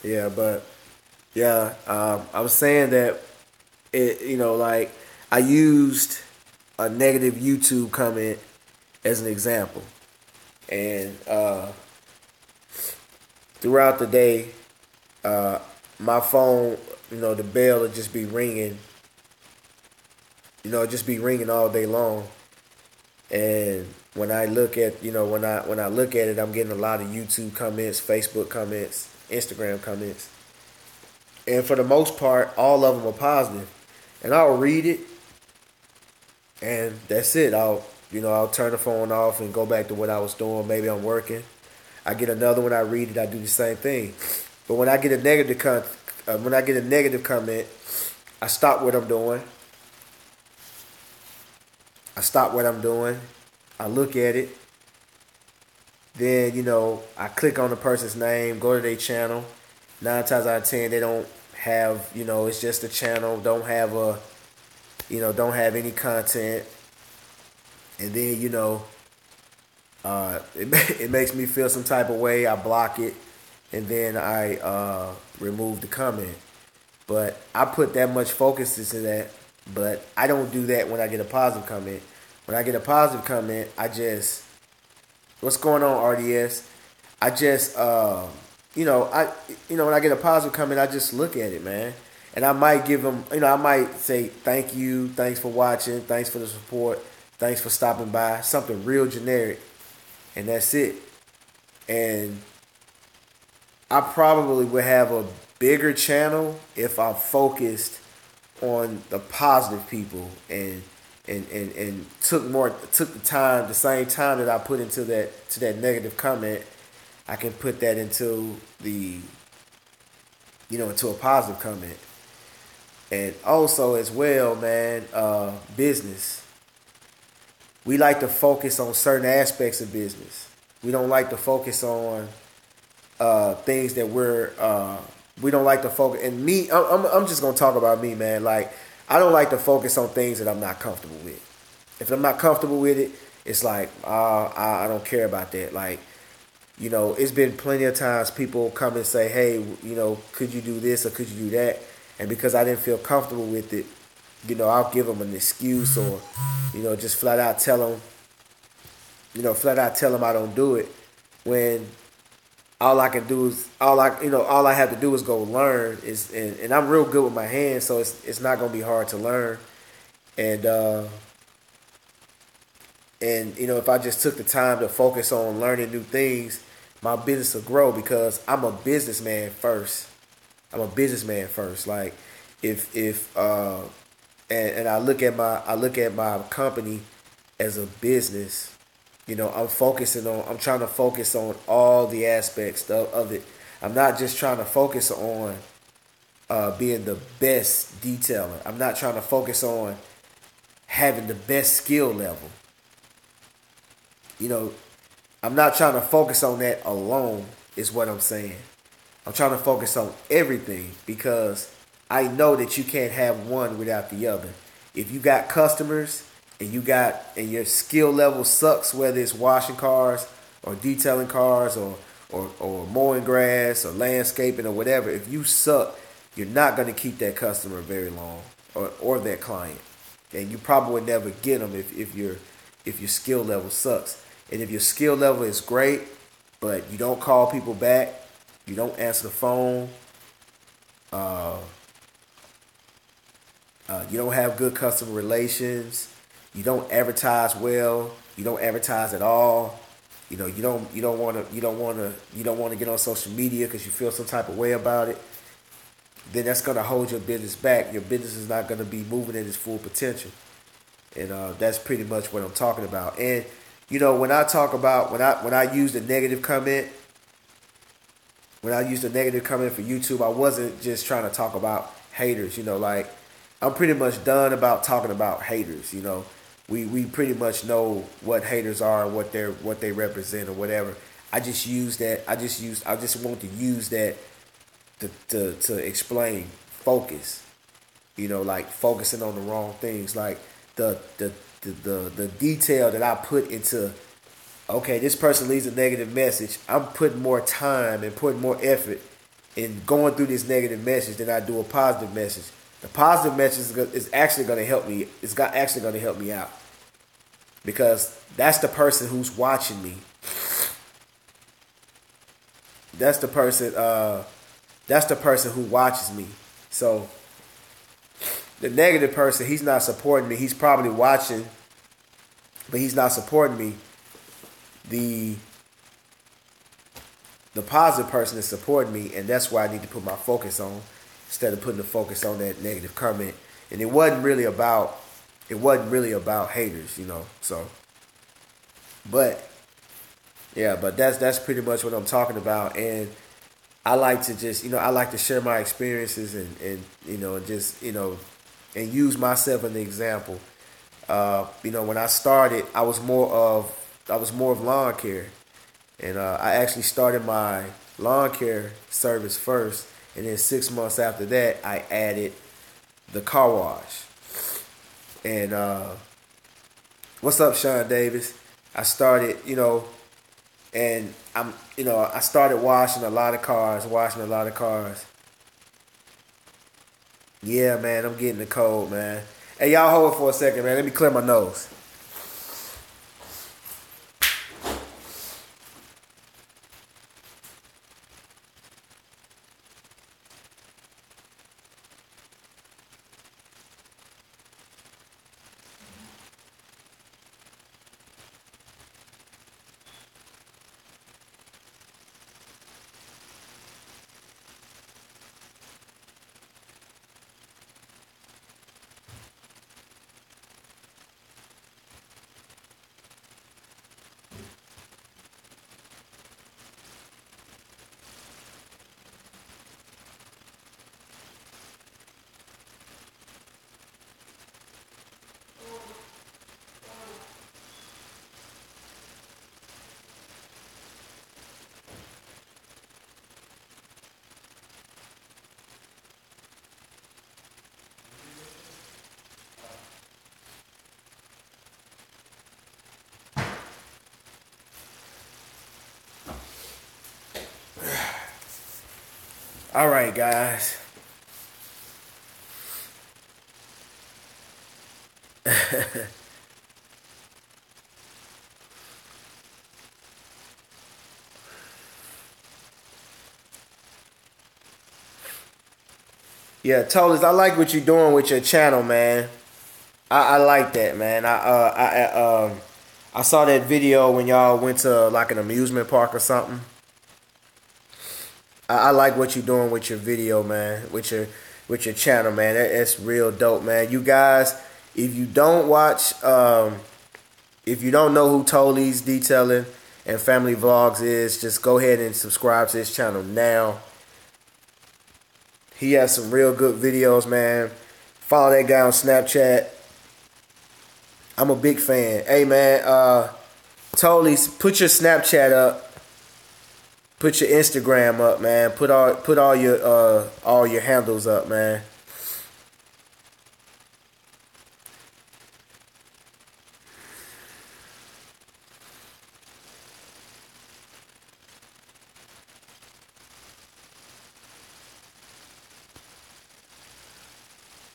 Yeah, but yeah, I was saying that like I used a negative YouTube comment as an example, and throughout the day, my phone, the bell would just be ringing, just be ringing all day long, and when I look at, when I look at it, I'm getting a lot of YouTube comments, Facebook comments, Instagram comments, and for the most part, all of them are positive. And I'll read it, and that's it. I'll turn the phone off and go back to what I was doing. Maybe I'm working. I get another one. I read it. I do the same thing. But when I get a negative comment, I stop what I'm doing. I look at it. Then I click on the person's name, go to their channel. 9 times out of 10, they don't have, it's just a channel. Don't have any content. And then it makes me feel some type of way. I block it, and then I remove the comment. But I put that much focus into that. But I don't do that when I get a positive comment. When I get a positive comment, I just, what's going on, RDS? I just, when I get a positive comment, I just look at it, man. And I might give them, I might say, thank you, thanks for watching, thanks for the support, thanks for stopping by, something real generic. And that's it. And I probably would have a bigger channel if I focused on the positive people and took the same time that I put into that negative comment, I can put that into into a positive comment. And also as well, man, business. We like to focus on certain aspects of business. We don't like to focus on things that we don't like to focus. And me, I'm just gonna talk about me, man. Like, I don't like to focus on things that I'm not comfortable with. If I'm not comfortable with it, it's like I don't care about that. Like, it's been plenty of times people come and say, hey, could you do this or could you do that? And because I didn't feel comfortable with it, I'll give them an excuse or, just flat out tell them I don't do it, when all I can do is all I have to do is go learn and I'm real good with my hands, so it's not gonna be hard to learn. And if I just took the time to focus on learning new things, my business will grow because I'm a businessman first. Like, and I look at my company as a business. I'm trying to focus on all the aspects of it. I'm not just trying to focus on being the best detailer. I'm not trying to focus on having the best skill level. you know, I'm not trying to focus on that alone, is what I'm saying. I'm trying to focus on everything because I know that you can't have one without the other. If you got customers and your skill level sucks, whether it's washing cars or detailing cars or mowing grass or landscaping or whatever, if you suck, you're not going to keep that customer very long or that client. And you probably would never get them if your skill level sucks. And if your skill level is great, but you don't call people back, you don't answer the phone, you don't have good customer relations, you don't advertise well, you don't advertise at all. You don't want to get on social media because you feel some type of way about it. Then that's gonna hold your business back. Your business is not gonna be moving at its full potential, and that's pretty much what I'm talking about. And when I talk about when I use the negative comment, when I used a negative comment for YouTube, I wasn't just trying to talk about haters. Like I'm pretty much done about talking about haters. We pretty much know what haters are, what they represent or whatever. I just want to use that to explain focus. Like focusing on the wrong things, like the detail that I put into. Okay, this person leaves a negative message. I'm putting more time and putting more effort in going through this negative message than I do a positive message. The positive message is actually going to help me. Actually going to help me out because that's the person who's watching me. That's the person. That's the person who watches me. So the negative person, he's not supporting me. He's probably watching, but he's not supporting me. The positive person is supporting me, and that's why I need to put my focus on instead of putting the focus on that negative comment. And it wasn't really about haters, So, but yeah, but that's pretty much what I'm talking about. And I like to just I like to share my experiences and just and use myself as an example. When I started, I was more of lawn care, and I actually started my lawn care service first, and then 6 months after that, I added the car wash. And what's up, Sean Davis? I started, and I started washing a lot of cars. Yeah, man, I'm getting the cold, man. Hey, y'all hold it for a second, man. Let me clear my nose. All right, guys. Yeah, Tolis, I like what you're doing with your channel, man. I like that, man. I saw that video when y'all went to like an amusement park or something. I like what you're doing with your video, man. With your channel, man. That's real dope, man. You guys, if you don't watch, if you don't know who Tolis Detailing and Family Vlogs is, just go ahead and subscribe to his channel now. He has some real good videos, man. Follow that guy on Snapchat. I'm a big fan. Hey, man, Totally. Put your Snapchat up. Put your Instagram up, man. Put all your handles up, man.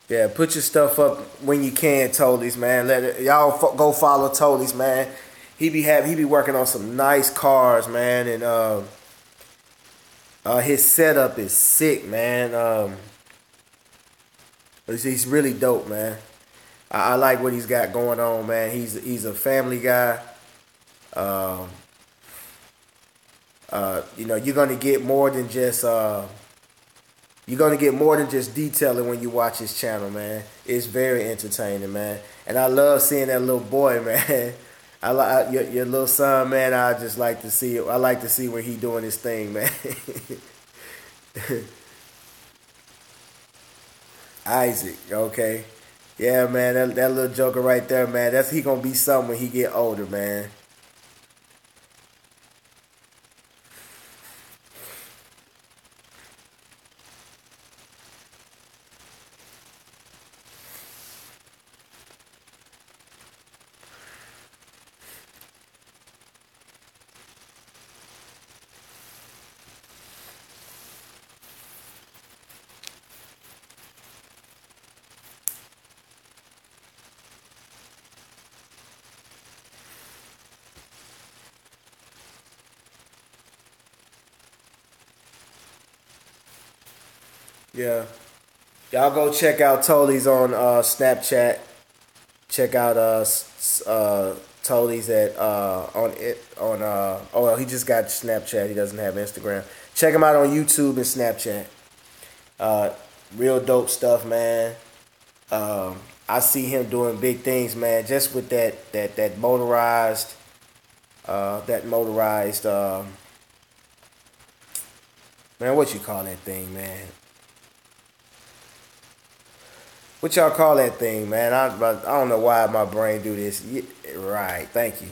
Yeah, put your stuff up when you can, Tolies, man. Go follow Tolies, man. He be working on some nice cars, man, and his setup is sick, man. He's really dope, man. I like what he's got going on, man. He's a family guy. Um, you're gonna get more than just detailing when you watch his channel, man. It's very entertaining, man. And I love seeing that little boy, man. I like your little son, man. I just like to see it. I like to see where he doing his thing, man. Isaac, okay. Yeah, man, that little joker right there, man. He gonna be something when he get older, man. Yeah. Y'all go check out Tolly's on Snapchat. Check out Tolly's at on it on oh well, he just got Snapchat. He doesn't have Instagram. Check him out on YouTube and Snapchat. Uh, Real dope stuff, man. I see him doing big things, man. Just with that motorized man, what you call that thing, man? What y'all call that thing, man? I don't know why my brain do this. Yeah, right, thank you.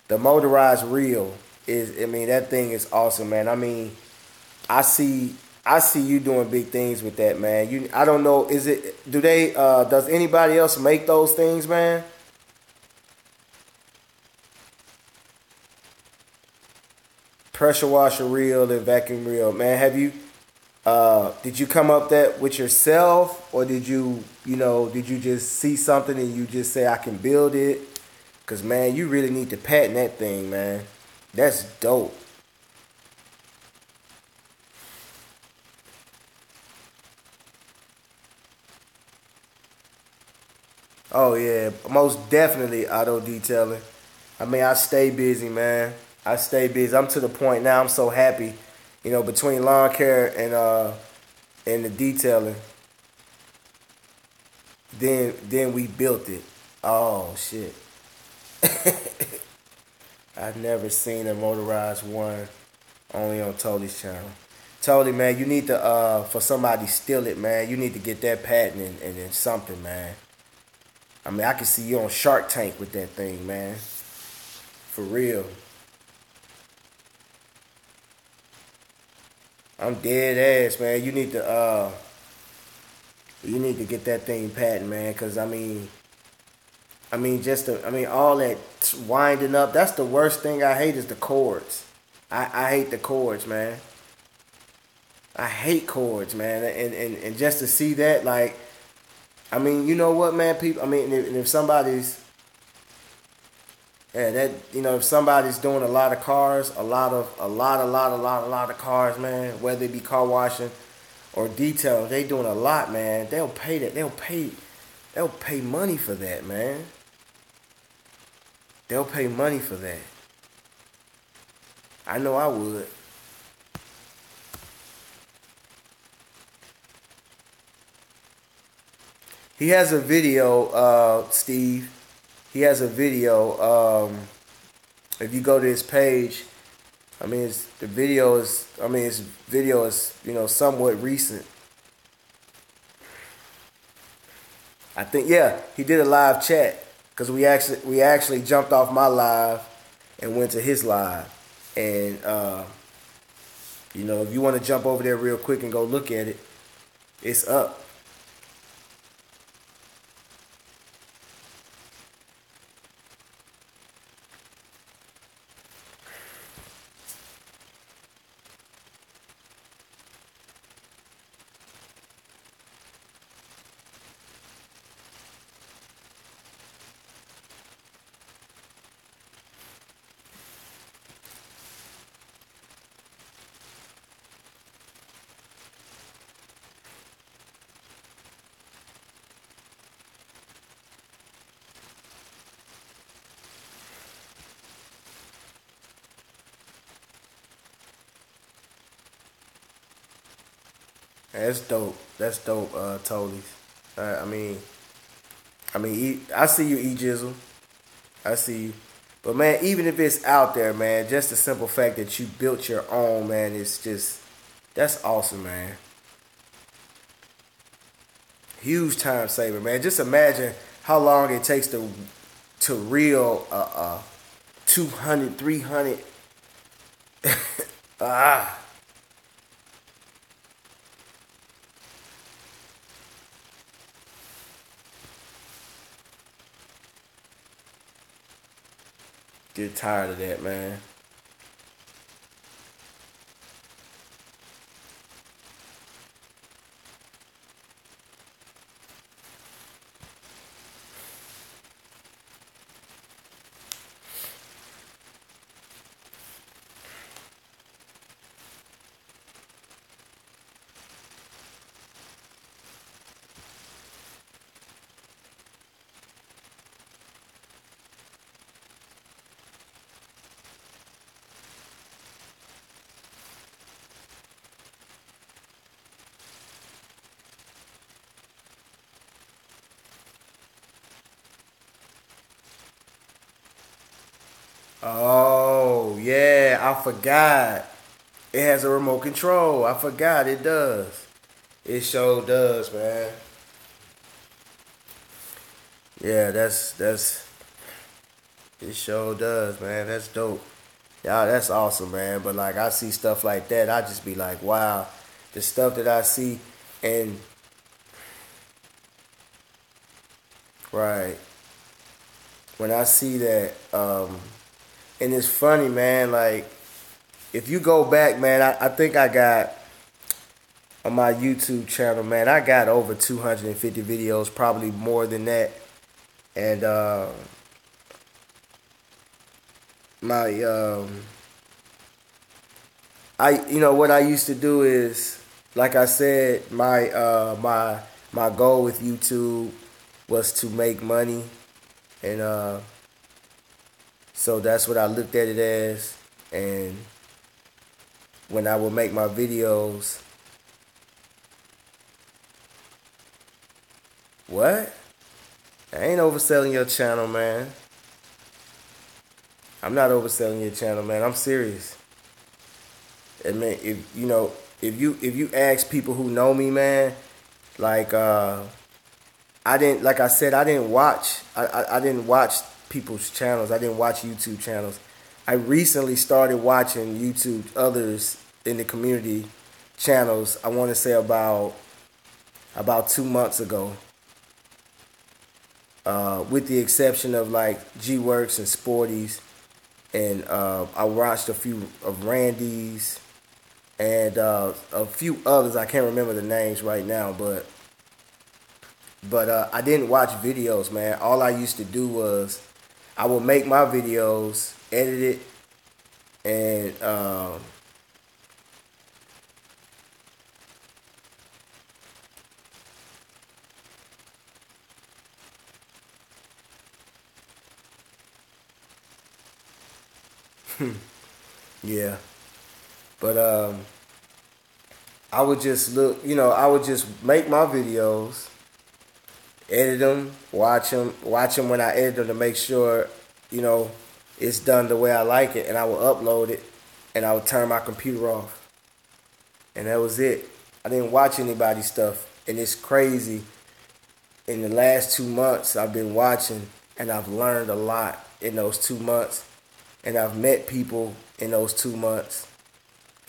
The motorized reel is. I mean, that thing is awesome, man. I mean, I see. I see you doing big things with that, man. I don't know. Is it? Do they? Does anybody else make those things, man? Pressure washer reel and vacuum reel, man. Did you come up that with yourself, or did you just see something and you just say I can build it? Cause man, you really need to patent that thing, man. That's dope. Oh yeah, most definitely auto detailing. I mean, I stay busy, man. I stay busy. I'm to the point now. I'm so happy, between lawn care and the detailing. Then we built it. Oh shit! I've never seen a motorized one. Only on Tony's channel. Tony, man, you need to for somebody to steal it, man. You need to get that patent and then something, man. I mean, I can see you on Shark Tank with that thing, man. For real. I'm dead ass, man. You need to get that thing patent, man. Cause I mean, all that winding up. That's the worst thing I hate is the cords. I hate the cords, man. I hate cords, man. And just to see that, like, I mean, you know what, man? People, I mean, if somebody's, yeah, if somebody's doing a lot of cars, a lot of cars, man, whether it be car washing or detail, they doing a lot, man. They'll pay that. They'll pay money for that, man. They'll pay money for that. I know I would. He has a video, Steve. He has a video. If you go to his page, I mean, his video is, somewhat recent. I think, yeah, he did a live chat because we actually jumped off my live and went to his live. And if you want to jump over there real quick and go look at it, it's up. That's dope. That's dope, Tollies. I mean, I see you, E Jizzle. I see you. But man, even if it's out there, man, just the simple fact that you built your own, man, it's just that's awesome, man. Huge time saver, man. Just imagine how long it takes to reel 200, 300. ah, get tired of that, man. Oh, yeah, I forgot. It has a remote control. I forgot it does. It sure does, man. Yeah, that's it sure does, man. That's dope. Yeah, that's awesome, man. But like I see stuff like that, I just be like, wow, the stuff that I see and right. When I see that, and it's funny, man, like if you go back, man, I think I got on my YouTube channel, man, I got over 250 videos, probably more than that. And my what I used to do is, like I said, my goal with YouTube was to make money, and so that's what I looked at it as. And when I would make my videos, what? I ain't overselling your channel, man. I'm not overselling your channel, man. I'm serious. I mean, if you ask people who know me, man, like I didn't, like I said, I didn't watch. I didn't watch people's channels. I didn't watch YouTube channels. I recently started watching YouTube others in the community channels. I want to say about 2 months ago. With the exception of like G Works and Sporties, and I watched a few of Randy's and a few others. I can't remember the names right now, but I didn't watch videos, man. All I used to do was I would make my videos, edit it, and yeah. But I would just look, I would just make my videos, edit them, watch them when I edit them to make sure, you know, it's done the way I like it, and I will upload it, and I would turn my computer off, and that was it. I didn't watch anybody's stuff, and it's crazy. In the last 2 months, I've been watching, and I've learned a lot in those 2 months. and I've met people in those 2 months,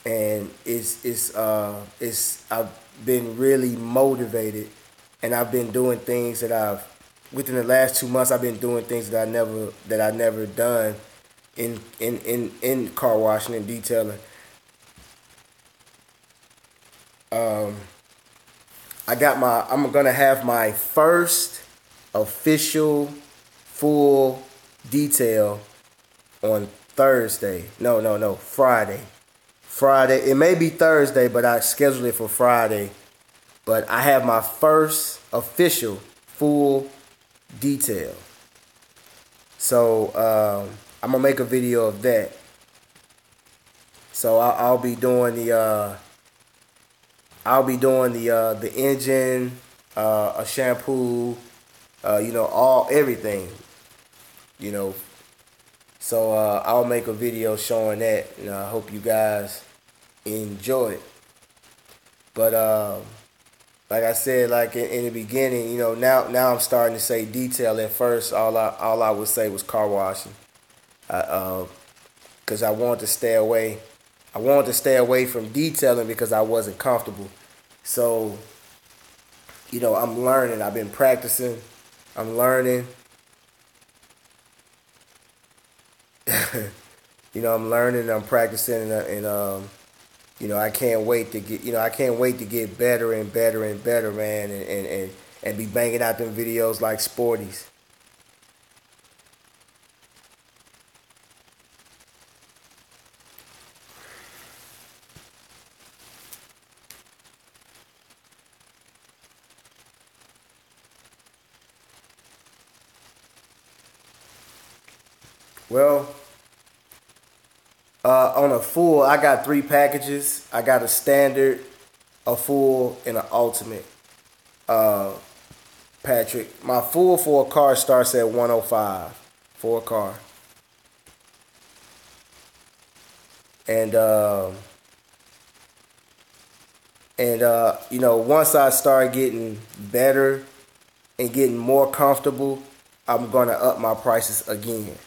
and it's I've been really motivated, and I've been doing things that I've within the last 2 months I've been doing things that I never done in car washing and detailing. I'm gonna have my first official full detail on Thursday. No, Friday. Friday. It may be Thursday, but I scheduled it for Friday. But I have my first official full detail. So I'm gonna make a video of that. So I'll be doing the engine, a shampoo, all everything, you know. So I'll make a video showing that, and I hope you guys enjoy it. But like I said, like in the beginning, now I'm starting to say detail. At first, all I would say was car washing, because I wanted to stay away. I wanted to stay away from detailing because I wasn't comfortable. So, I'm learning. I've been practicing. I'm learning. I'm learning. I'm practicing, and I can't wait to get better and better and better, man, and be banging out them videos like Sporties. Well, on a full, I got 3 packages. I got a standard, a full, and an ultimate. Patrick, my full for a car starts at 105 for a car, and once I start getting better and getting more comfortable, I'm gonna up my prices again.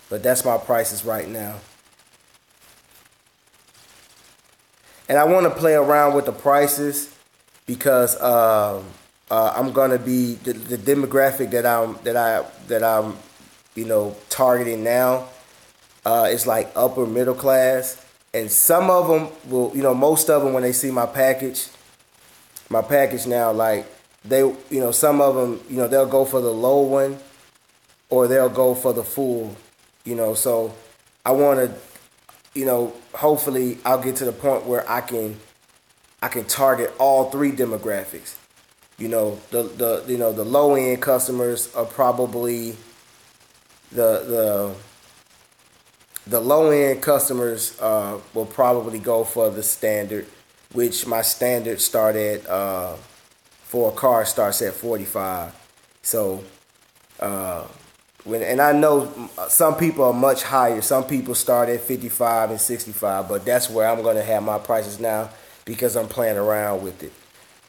But that's my prices right now. And I want to play around with the prices because I'm gonna be the demographic that I'm targeting now is like upper middle class, and some of them will, most of them, when they see my package now, like they, some of them, they'll go for the low one or they'll go for the full. So I want to, hopefully I'll get to the point where I can target all 3 demographics. The low end customers are probably the low end customers will probably go for the standard, which my standard start at for a car starts at 45. So and I know some people are much higher. Some people start at 55 and 65, but that's where I'm going to have my prices now because I'm playing around with it.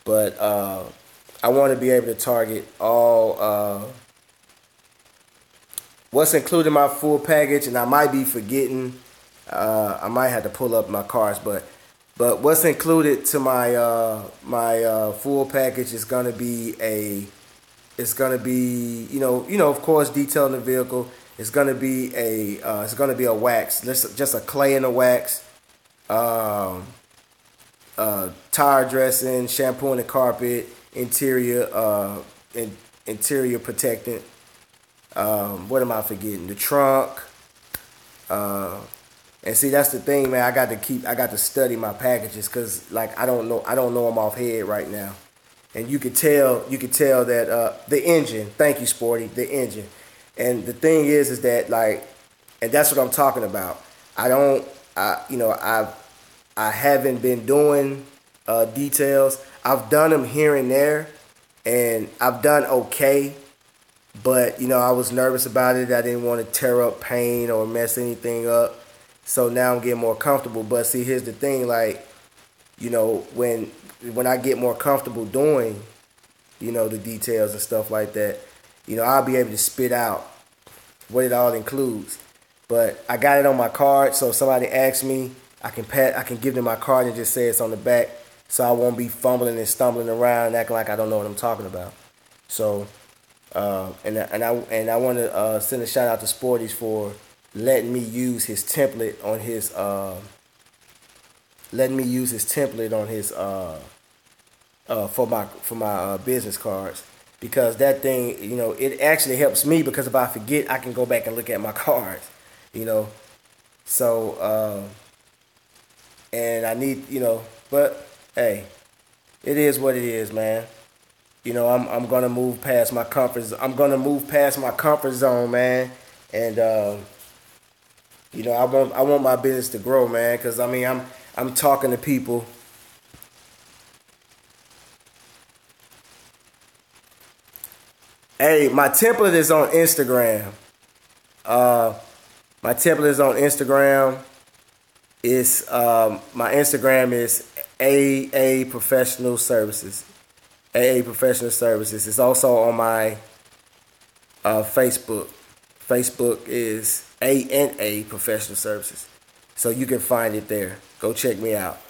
But I want to be able to target all what's included in my full package, and I might be forgetting. I might have to pull up my cards, but what's included to my my full package is going to be it's gonna be, of course, detailing the vehicle. It's gonna be a wax, just a clay and a wax, tire dressing, shampooing the carpet, interior protectant. What am I forgetting? The trunk. And see, that's the thing, man. I got to study my packages because, like, I don't know them off head right now. And you could tell that the engine. Thank you, Sporty. The engine, and the thing is that, like, and that's what I'm talking about. I haven't been doing details. I've done them here and there, and I've done okay. But I was nervous about it. I didn't want to tear up paint or mess anything up. So now I'm getting more comfortable. But see, here's the thing, like, when I get more comfortable doing, the details and stuff like that, I'll be able to spit out what it all includes. But I got it on my card, so if somebody asks me, I can give them my card and just say it's on the back, so I won't be fumbling and stumbling around and acting like I don't know what I'm talking about. So, and I want to send a shout out to Sporties for letting me use his template on his for my business cards, because that thing, it actually helps me, because if I forget, I can go back and look at my cards, you know. So and I need, but hey, it is what it is, man. I'm gonna move past my comfort. I'm gonna move past my comfort zone, man, and I want my business to grow, man, because I mean I'm talking to people. Hey, my template is on Instagram. Uh, my template is on Instagram. It's my Instagram is AA Professional Services. AA Professional Services. It's also on my Facebook. Facebook is ANA Professional Services. So you can find it there. Go check me out.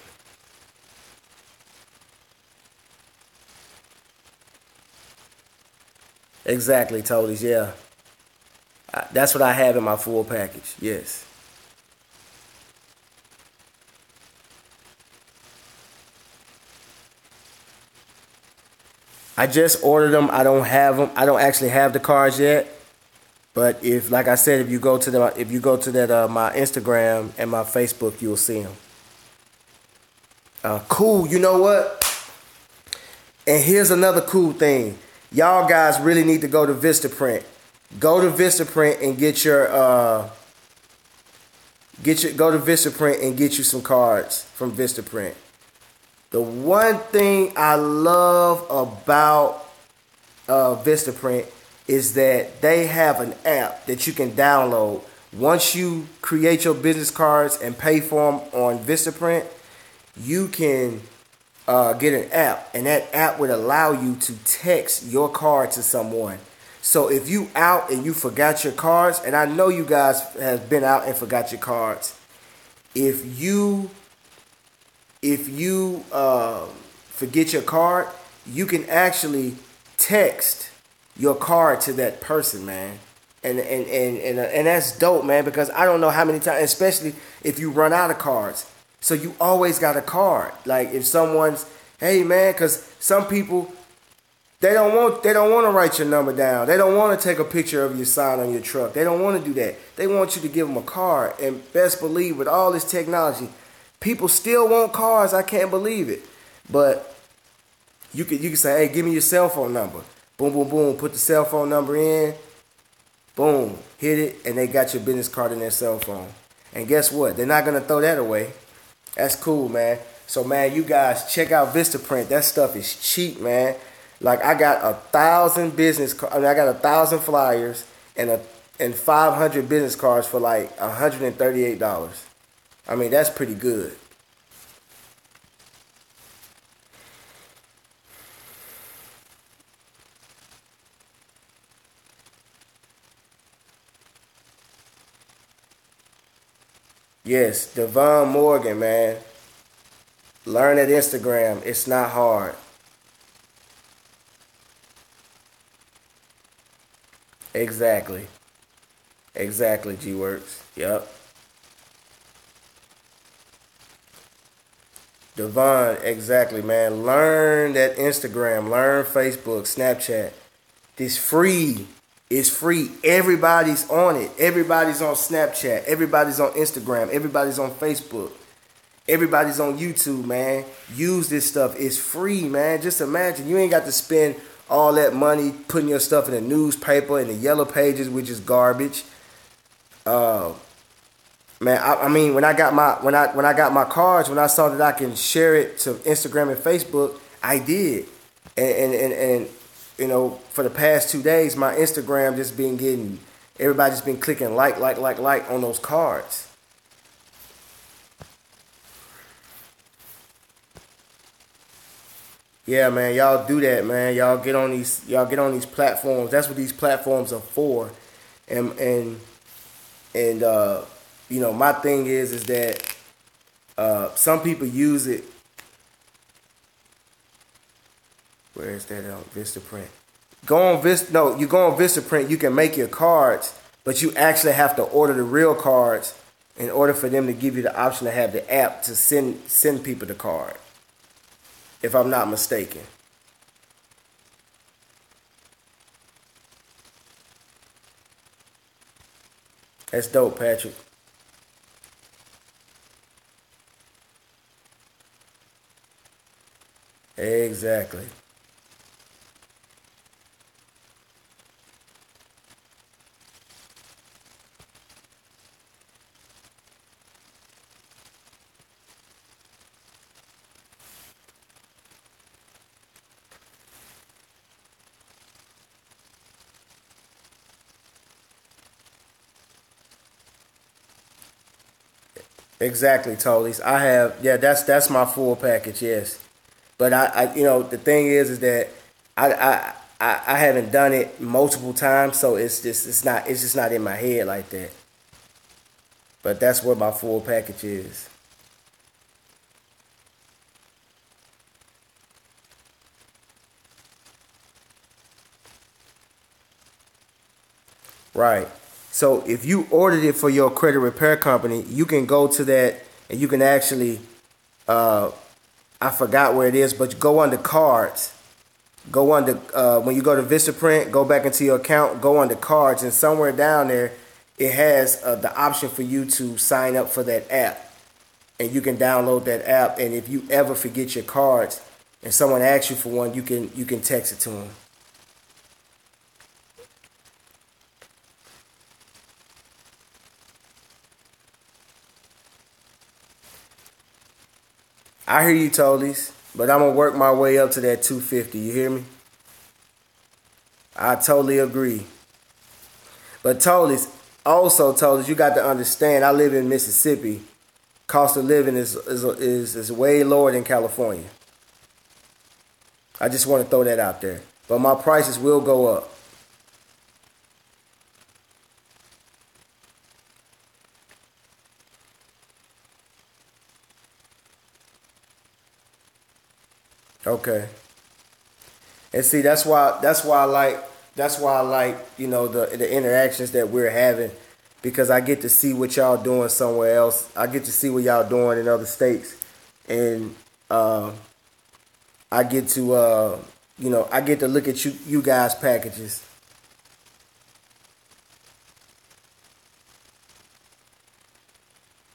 Exactly, Toadies. Yeah. That's what I have in my full package. Yes. I just ordered them. I don't have them. I don't actually have the cards yet. But if, like I said, if you go to that my Instagram and my Facebook, you'll see them. Cool. You know what? And here's another cool thing. Y'all guys really need to go to Vistaprint. Go to Vistaprint and go to Vistaprint and get you some cards from Vistaprint. The one thing I love about Vistaprint is that they have an app that you can download. Once you create your business cards and pay for them on Vistaprint, you can get an app, and that app would allow you to text your card to someone. So if you out and you forgot your cards, and I know you guys have been out and forgot your cards, if you forget your card, you can actually text your card to that person, man. And that's dope, man, because I don't know how many times, especially if you run out of cards. So you always got a card. Like if someone's, hey man, because some people, they don't want to write your number down. They don't want to take a picture of your sign on your truck. They don't want to do that. They want you to give them a card. And best believe, with all this technology, people still want cards. I can't believe it. But you can say, hey, give me your cell phone number. Boom, boom, boom. Put the cell phone number in. Boom. Hit it. And they got your business card in their cell phone. And guess what? They're not going to throw that away. That's cool, man. So, man, you guys check out Vistaprint. That stuff is cheap, man. Like, I got 1,000 I got 1,000 flyers and 500 business cards for like $138. I mean, that's pretty good. Yes, Devon Morgan, man. Learn at Instagram. It's not hard. Exactly. Exactly, G-Works. Yep. Devon, exactly, man. Learn that Instagram. Learn Facebook, Snapchat. It's free. It's free. Everybody's on it. Everybody's on Snapchat. Everybody's on Instagram. Everybody's on Facebook. Everybody's on YouTube, man. Use this stuff. It's free, man. Just imagine. You ain't got to spend all that money putting your stuff in the newspaper and the yellow pages, which is garbage. Man, I mean, when I got my cards, when I saw that I can share it to Instagram and Facebook, I did. And for the past 2 days, my Instagram just been getting, everybody just been clicking like on those cards. Yeah, man, y'all do that, man. Y'all get on these platforms. That's what these platforms are for. And And my thing is that some people use it. Where is that on Vistaprint? Go on Vista. No, you go on Vistaprint. You can make your cards, but you actually have to order the real cards in order for them to give you the option to have the app to send people the card. If I'm not mistaken. That's dope, Patrick. Exactly. Exactly, Tollies. I have, yeah, that's my full package, yes. But the thing is that I I I haven't done it multiple times, so it's just not in my head like that. But that's what my full package is. Right. So if you ordered it for your credit repair company, you can go to that and you can actually uh I forgot where it is, but go under cards. Go under when you go to Vistaprint, go back into your account, go under cards, and somewhere down there it has the option for you to sign up for that app, and you can download that app. And if you ever forget your cards and someone asks you for one, you can text it to them. I hear you, Tolies, but I'm gonna work my way up to that 250. You hear me? I totally agree. But Tolies, also Tolies, you got to understand. I live in Mississippi. Cost of living is way lower than California. I just want to throw that out there. But my prices will go up. Okay. And see, that's why I like the interactions that we're having, because I get to see what y'all doing somewhere else. I get to see what y'all doing in other states, and I get to I get to look at you guys packages.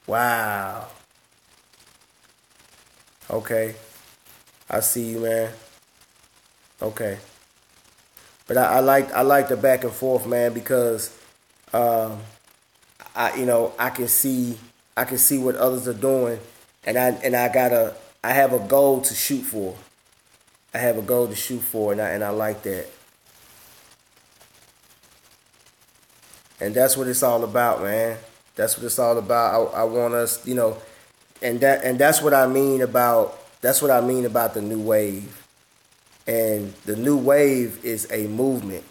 Wow. Okay. I see you, man. Okay. But I like the back and forth, man, because um, I can see what others are doing, and I have a goal to shoot for. I have a goal to shoot for, and I like that, and that's what it's all about, man. That's what it's all about. I want us, and that's what I mean about the new wave. And the new wave is a movement,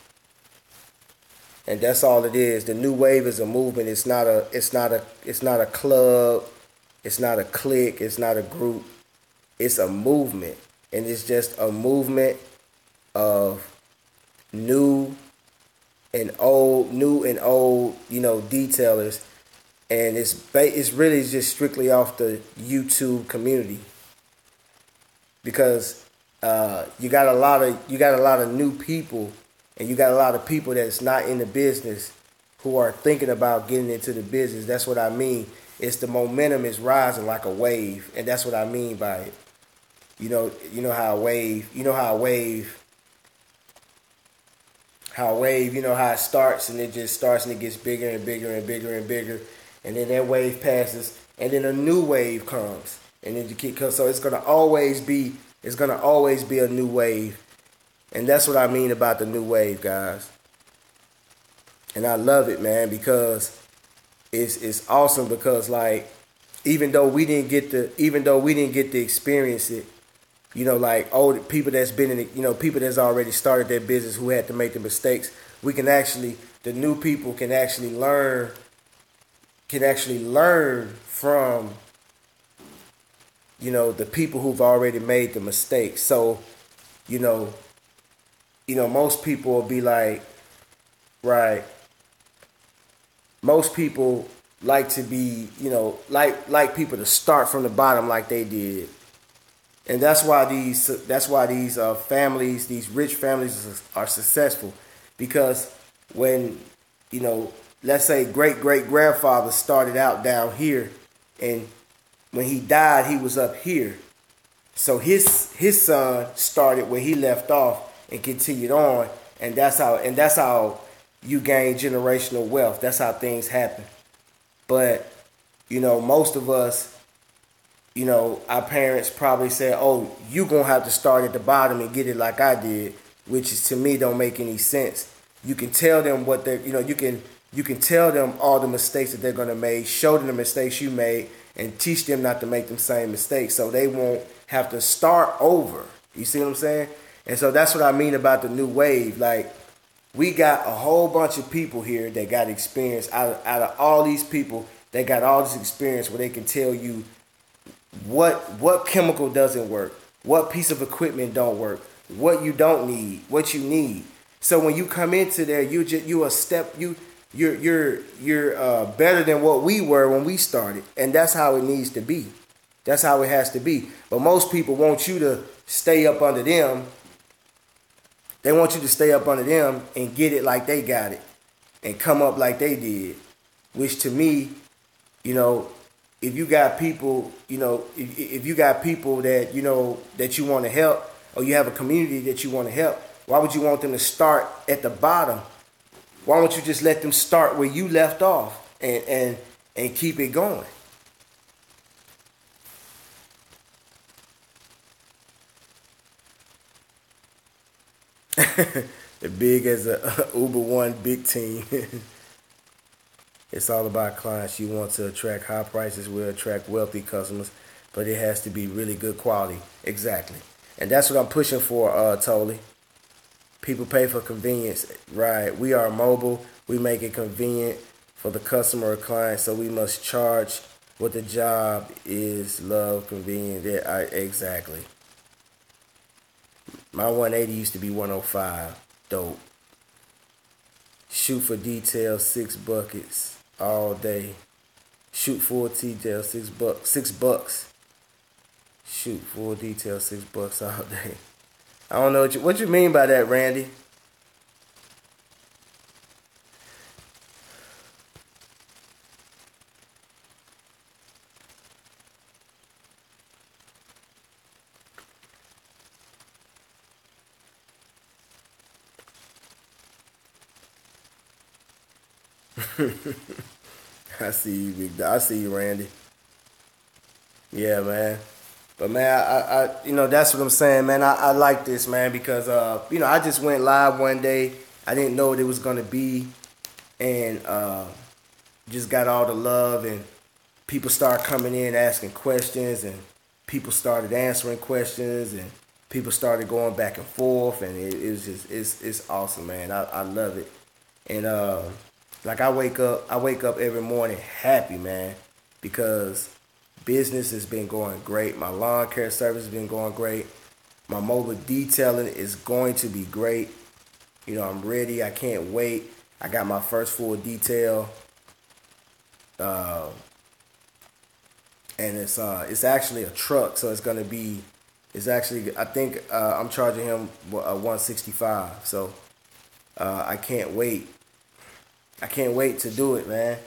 and that's all it is. The new wave is a movement. It's not a club. It's not a clique. It's not a group. It's a movement, and it's just a movement of new new and old, detailers, and it's really just strictly off the YouTube community, because you got a lot of new people, and you got a lot of people that's not in the business who are thinking about getting into the business. That's what I mean. It's the momentum is rising like a wave, and that's what I mean by it. How a wave, how it starts, and it just starts and it gets bigger and bigger and bigger and bigger, and then that wave passes, and then a new wave comes, and then you keep, so it's gonna always be a new wave, and that's what I mean about the new wave, guys. And I love it, man, because it's awesome, because like, even though we didn't get to experience it, like old people that's been in it, people that's already started their business who had to make the mistakes, the new people can actually learn can actually learn from, the people who've already made the mistakes. So, you know, most people will be like, right. Most people like to be, like people to start from the bottom like they did, and that's why these families, these rich families, are successful, because when, you know, let's say great great grandfather started out down here, and when he died, he was up here. So his son started where he left off and continued on, and that's how you gain generational wealth. That's how things happen. But most of us, our parents probably said, "Oh, you gonna have to start at the bottom and get it like I did," which is, to me, don't make any sense. You can tell them what they, you can tell them all the mistakes that they're gonna make, show them the mistakes you made, and teach them not to make them same mistakes, so they won't have to start over. You see what I'm saying? And so that's what I mean about the new wave. Like, we got a whole bunch of people here that got experience. Out of all these people, they got all this experience where they can tell you what chemical doesn't work, what piece of equipment don't work, what you don't need, what you need. So when you come into there, you're better than what we were when we started, and that's how it needs to be. That's how it has to be. But most people want you to stay up under them. They want you to stay up under them and get it like they got it, and come up like they did. Which, to me, if you got people, if you got people that that you want to help, or you have a community that you want to help, why would you want them to start at the bottom? Why don't you just let them start where you left off, and keep it going? The big as a Uber One big team. It's all about clients. You want to attract high prices, will attract wealthy customers, but it has to be really good quality. Exactly. And that's what I'm pushing for, Totally. People pay for convenience. Right. We are mobile. We make it convenient for the customer or client, so we must charge what the job is. Love, convenient. Yeah, exactly. My 180 used to be 105. Dope. Shoot for detail, 6 buckets all day. Shoot full detail, $6. $6. Shoot full detail, $6 all day. I don't know what you mean by that, Randy. I see you, Big Dog. I see you, Randy. Yeah, man. But man, that's what I'm saying, man. I like this, man, because I just went live one day. I didn't know what it was gonna be, and just got all the love, and people started coming in asking questions, and people started answering questions, and people started going back and forth, and it was just it's awesome, man. I love it, and like, I wake up every morning happy, man, because business has been going great. My lawn care service has been going great. My mobile detailing is going to be great. I'm ready. I can't wait. I got my first full detail, uh, and it's actually a truck, so it's gonna be. It's actually, I think, I'm charging him 165. So I can't wait. I can't wait to do it, man.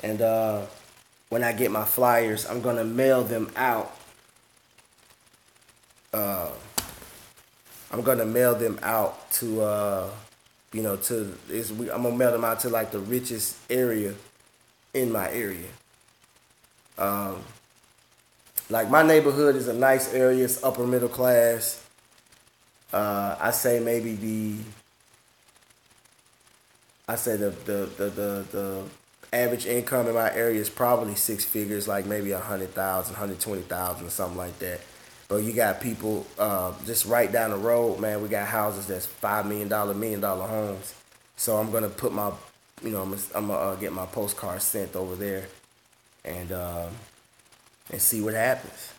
And when I get my flyers, I'm gonna mail them out. Uh, I'm gonna mail them out to I'm gonna mail them out to, like, the richest area in my area. Um, like, my neighborhood is a nice area. It's upper middle class. I say maybe the average income in my area is probably six figures, like maybe 100,000, 120,000, or something like that. But you got people just right down the road, man. We got houses that's $5 million, $1 million homes. So I'm gonna put my, I'm gonna get my postcards sent over there, and see what happens.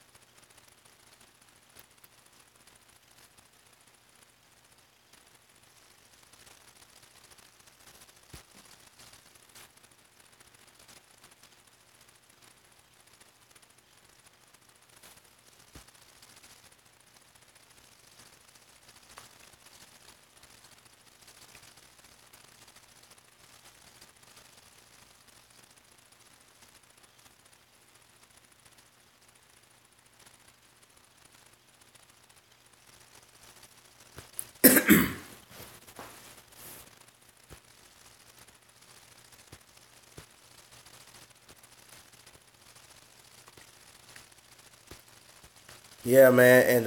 Yeah, man, and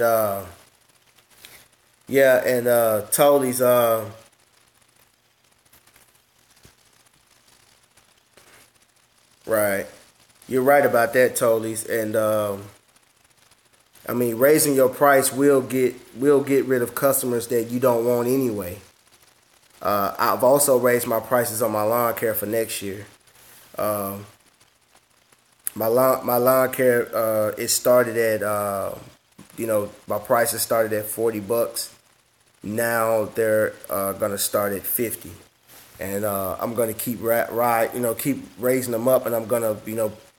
yeah, and Tolly's right. You're right about that, Tolly's, and I mean, raising your price will get rid of customers that you don't want anyway. I've also raised my prices on my lawn care for next year. Um, my lawn care it started at my prices started at $40. Now they're gonna start at 50, and I'm gonna keep keep raising them up, and I'm gonna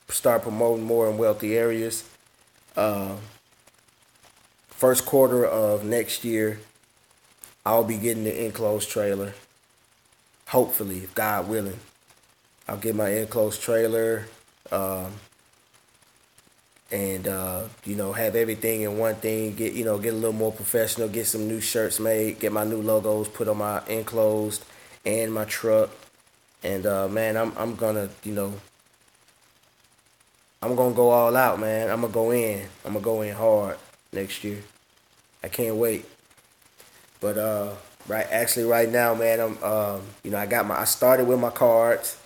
start promoting more in wealthy areas. Uh, First quarter of next year, I'll be getting the enclosed trailer. Hopefully, if God willing, I'll get my enclosed trailer, um, and have everything in one thing. Get a little more professional. Get some new shirts made. Get my new logos put on my enclosed and my truck. And man, I'm gonna I'm gonna go all out, man. I'm gonna go in. I'm gonna go in hard next year. I can't wait. But right now, man, I started with my cards,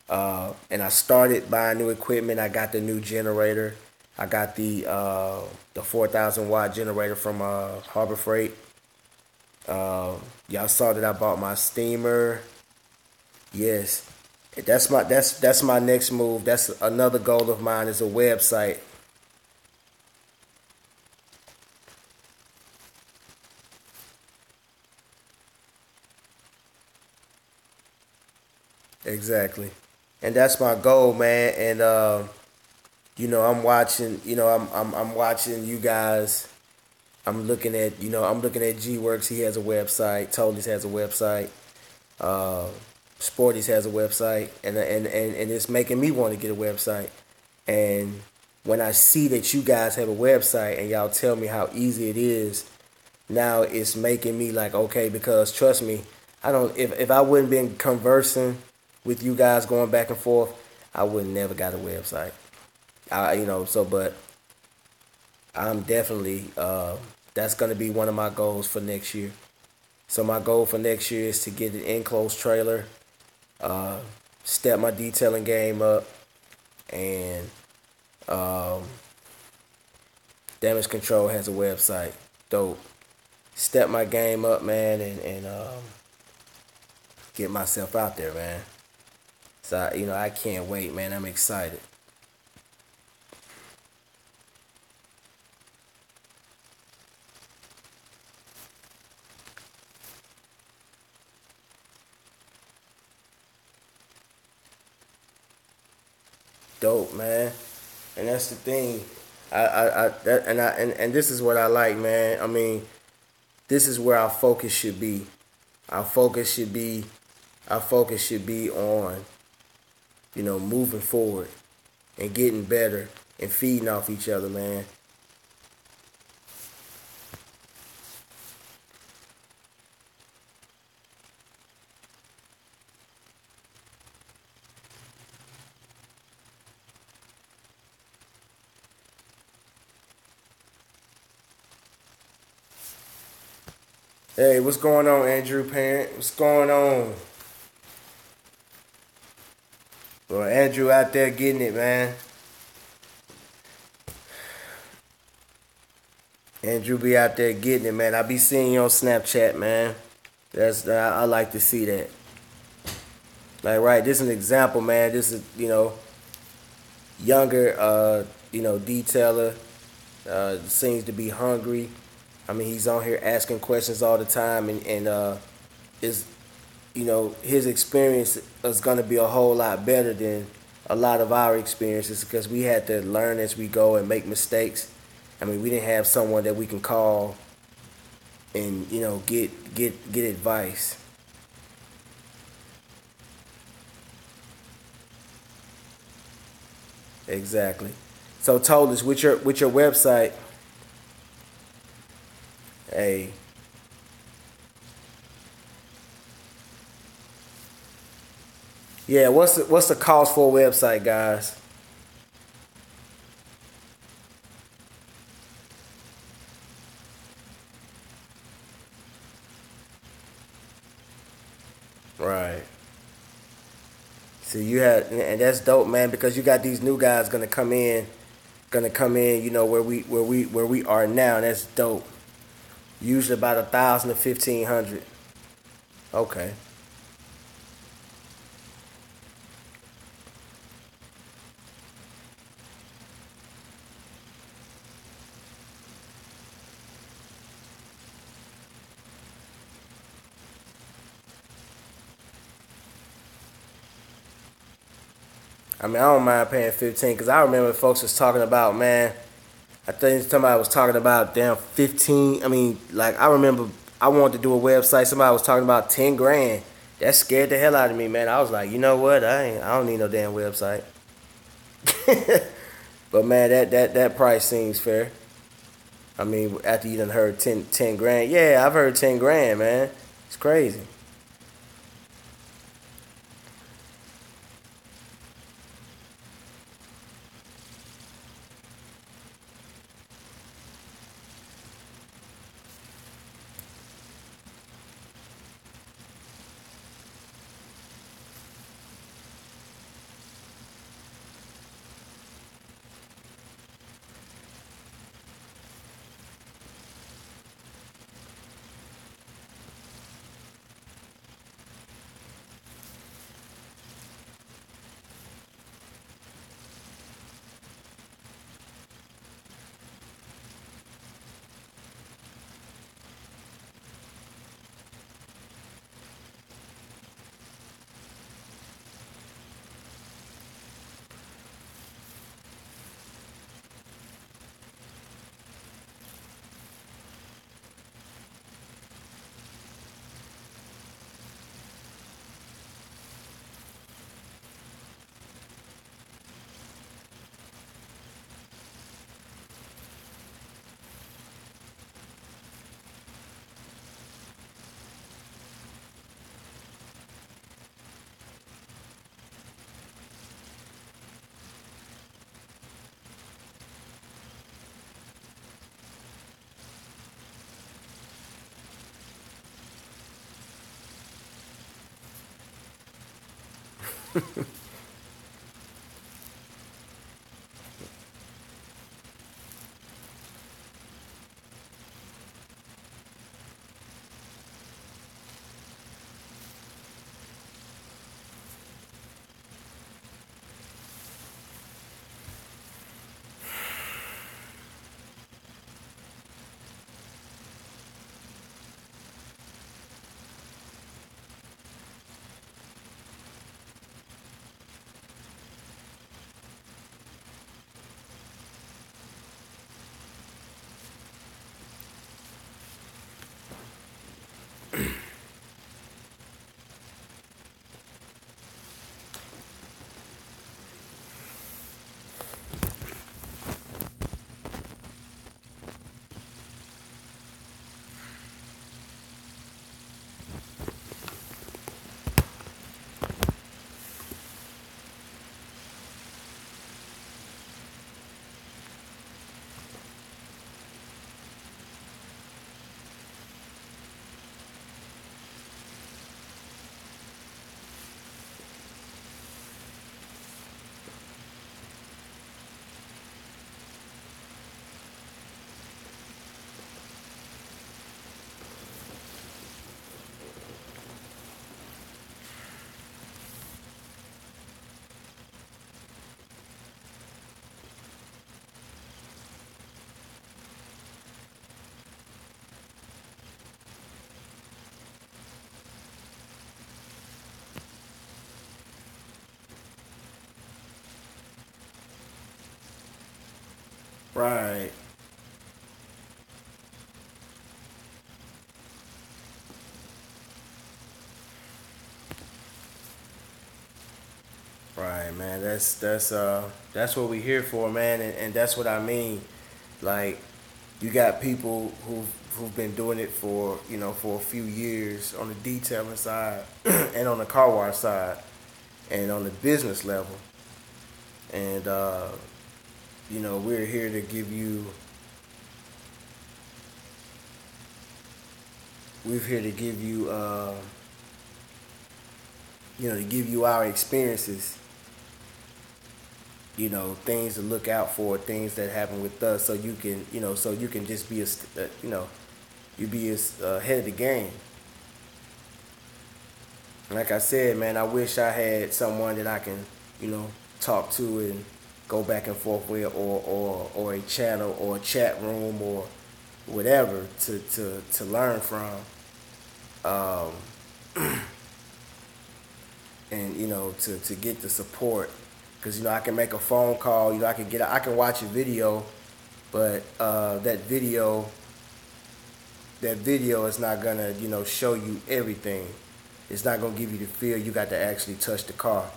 and I started buying new equipment. I got the new generator. I got the 4,000 watt generator from Harbor Freight. Y'all saw that I bought my steamer. Yes, that's my next move. That's another goal of mine is a website. Exactly, and that's my goal, man. And I'm watching. I'm watching you guys. I'm looking at G Works. He has a website. Tolly's has a website. Uh, Sporty's has a website, and it's making me want to get a website. And when I see that you guys have a website and y'all tell me how easy it is, now it's making me like, okay, because trust me, I don't if I wouldn't been conversing with you guys going back and forth, I would never got a website. But I'm definitely that's gonna be one of my goals for next year. So my goal for next year is to get an enclosed trailer, uh, step my detailing game up, and um, Damage Control has a website. Dope. Step my game up, man, and get myself out there, man. So I can't wait, man. I'm excited. Dope, man. And that's the thing. And this is what I like, man. I mean, this is where our focus should be. Our focus should be our focus should be on, moving forward and getting better and feeding off each other, man. Hey, what's going on, Andrew Parent? What's going on? Well, Andrew out there getting it, man. Andrew be out there getting it, man. I be seeing you on Snapchat, man. I like to see that. Like, right, this is an example, man. This is. younger, detailer. Seems to be hungry. I mean, he's on here asking questions all the time, and is his experience is going to be a whole lot better than a lot of our experiences because we had to learn as we go and make mistakes. I mean, we didn't have someone that we can call and get advice. Exactly. So, told us with your website, hey, yeah, what's the cost for a website, guys? Right. So you had, and that's dope, man, because you got these new guys gonna come in, where we are now. That's dope. Usually about 1,000 to 1,500. Okay. I mean, I don't mind paying 15 because I remember folks was talking about, man. I think somebody was talking about damn 15. I mean, like I remember I wanted to do a website. Somebody was talking about 10 grand. That scared the hell out of me, man. I was like, you know what? I don't need no damn website. But man, that price seems fair. I mean, after you done heard 10 grand, yeah, I've heard 10 grand, man. It's crazy. Right. Right, man. That's what we here for, man, and that's what I mean. Like, you got people who've been doing it for for a few years on the detailing side and on the car wash side and on the business level, and we're here to give you we're here to give you to give you our experiences, things to look out for, things that happen with us, so you can, so you can just be you be ahead of the game. Like I said, man, I wish I had someone that I can, talk to and go back and forth with, or a channel or a chat room or whatever to learn from, um, and to get the support, because I can make a phone call, I can watch a video, but that video is not gonna show you everything. It's not gonna give you the feel you got to actually touch the car.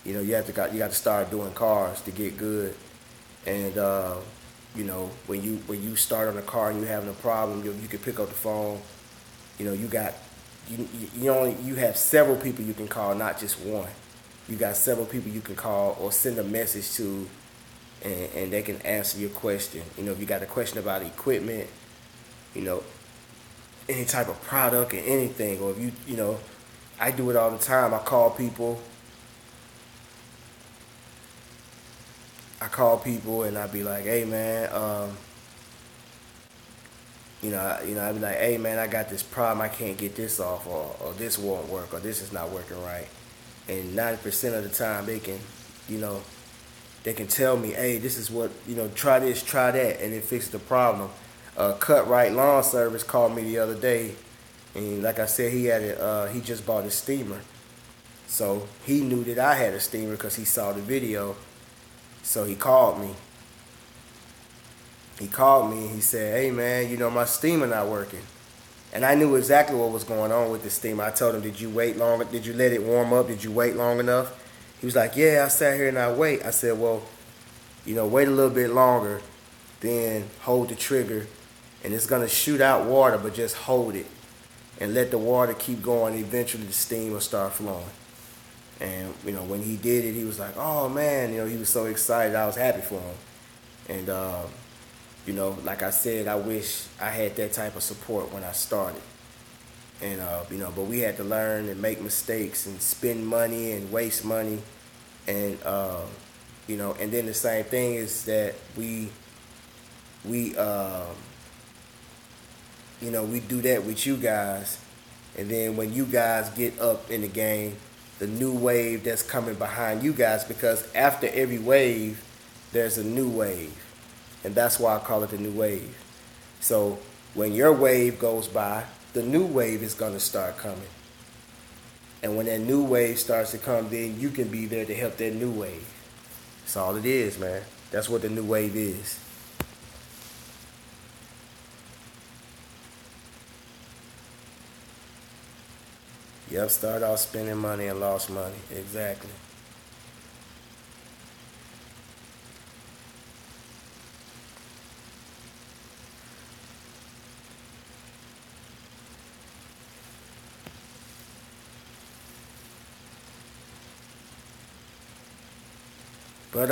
You got to start doing cars to get good. And when you start on a car and you having a problem, you can pick up the phone. You got you have several people you can call, not just one. You got several people you can call or send a message to, and they can answer your question. If you got a question about equipment, you know, any type of product or anything, or if I do it all the time. I call people and I be like, hey man, I'd be like, hey man, I got this problem, I can't get this off, or this won't work, or this is not working right. And 90% of the time you know, they can tell me, hey, this is what, try this, try that, and it fixes the problem. Cut Right Lawn Service called me the other day, and like I said, he just bought a steamer. So he knew that I had a steamer because he saw the video. So he called me. And he said, hey man, my steamer not working. And I knew exactly what was going on with the steamer. I told him, did you wait long? Did you let it warm up? Did you wait long enough? He was like, yeah, I sat here and I wait. I said, well, wait a little bit longer, then hold the trigger, and it's gonna shoot out water, but just hold it and let the water keep going. Eventually the steam will start flowing. And when he did it, he was like, oh man, he was so excited. I was happy for him. And like I said, I wish I had that type of support when I started. And but we had to learn and make mistakes and spend money and waste money. And and then the same thing is that we do that with you guys, and then when you guys get up in the game, the new wave that's coming behind you guys, because after every wave there's a new wave, and that's why I call it the new wave. So when your wave goes by, the new wave is going to start coming, and when that new wave starts to come, then you can be there to help that new wave. That's all it is, man. That's what the new wave is. Yep, started off spending money and lost money. Exactly. But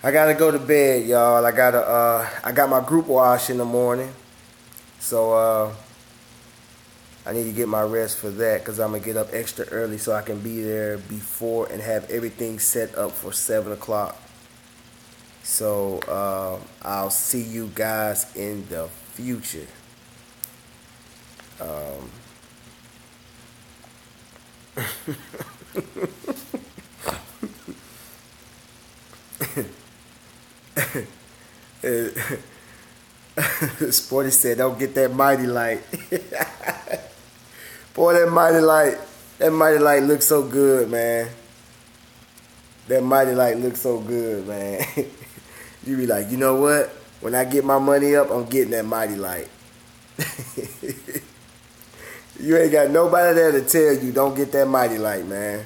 I gotta go to bed, y'all. I got my group wash in the morning, so I need to get my rest for that, because I'm going to get up extra early so I can be there before and have everything set up for 7 o'clock. So I'll see you guys in the future. Sporty said, don't get that mighty light. Boy, that mighty light looks so good, man. That Mighty Light looks so good, man. You be like, you know what? When I get my money up, I'm getting that Mighty Light. You ain't got nobody there to tell you don't get that Mighty Light, man.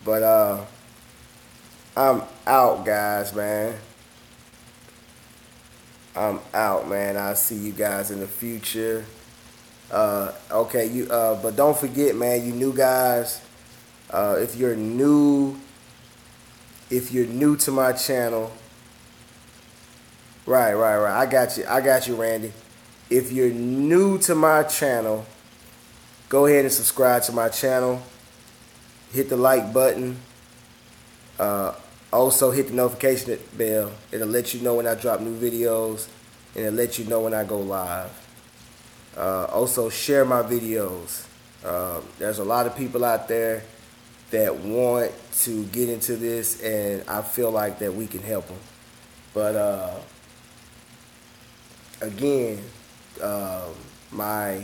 But I'm out, guys, man. I'm out, man. I'll see you guys in the future. Okay, but don't forget, man, you new guys, if you're new to my channel, right. I got you, Randy. If you're new to my channel, go ahead and subscribe to my channel. Hit the like button. Also hit the notification bell. It'll let you know when I drop new videos, and it'll let you know when I go live. Also share my videos. There's a lot of people out there that want to get into this, and I feel like that we can help them. But again, my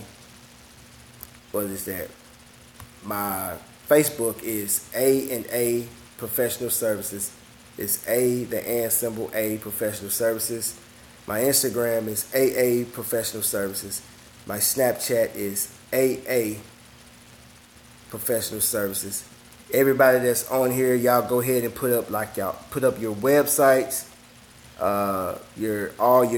my Facebook is A&A Professional Services. It's A, the and symbol A, Professional Services. My Instagram is AA Professional Services. My Snapchat is AA Professional Services. Everybody that's on here, y'all go ahead and put up your websites, all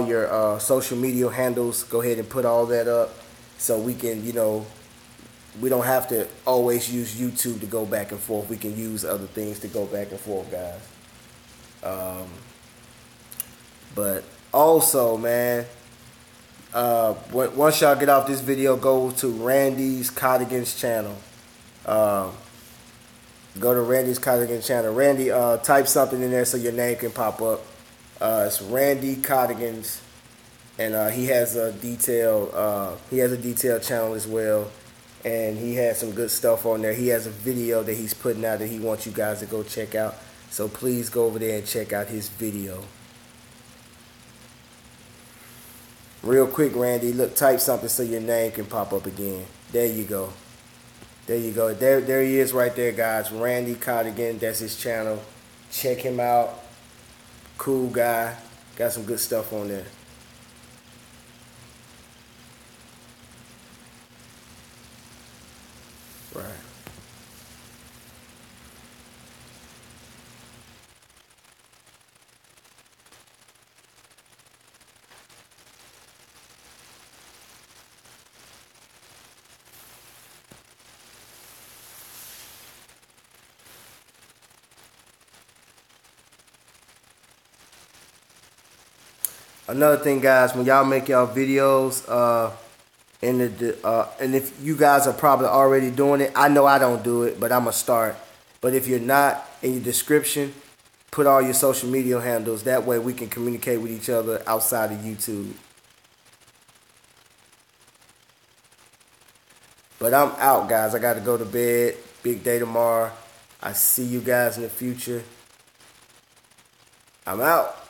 your social media handles. Go ahead and put all that up so we can, we don't have to always use YouTube to go back and forth. We can use other things to go back and forth, guys. But also, man, once y'all get off this video, go to Randy's Cardigan's channel. Go to Randy's Cardigan's channel. Randy, type something in there so your name can pop up. It's Randy Cardigans, and he has a detailed channel as well, and he has some good stuff on there. He has a video that he's putting out that he wants you guys to go check out. So please go over there and check out his video. Real quick, Randy, look, type something so your name can pop up again. There you go. There you go. There he is right there, guys. Randy Cardigan, that's his channel. Check him out. Cool guy. Got some good stuff on there. Right. Another thing, guys, when y'all make y'all videos, and if you guys are probably already doing it, I know I don't do it, but I'm gonna start. But if you're not, in your description, put all your social media handles. That way we can communicate with each other outside of YouTube. But I'm out, guys. I got to go to bed. Big day tomorrow. I see you guys in the future. I'm out.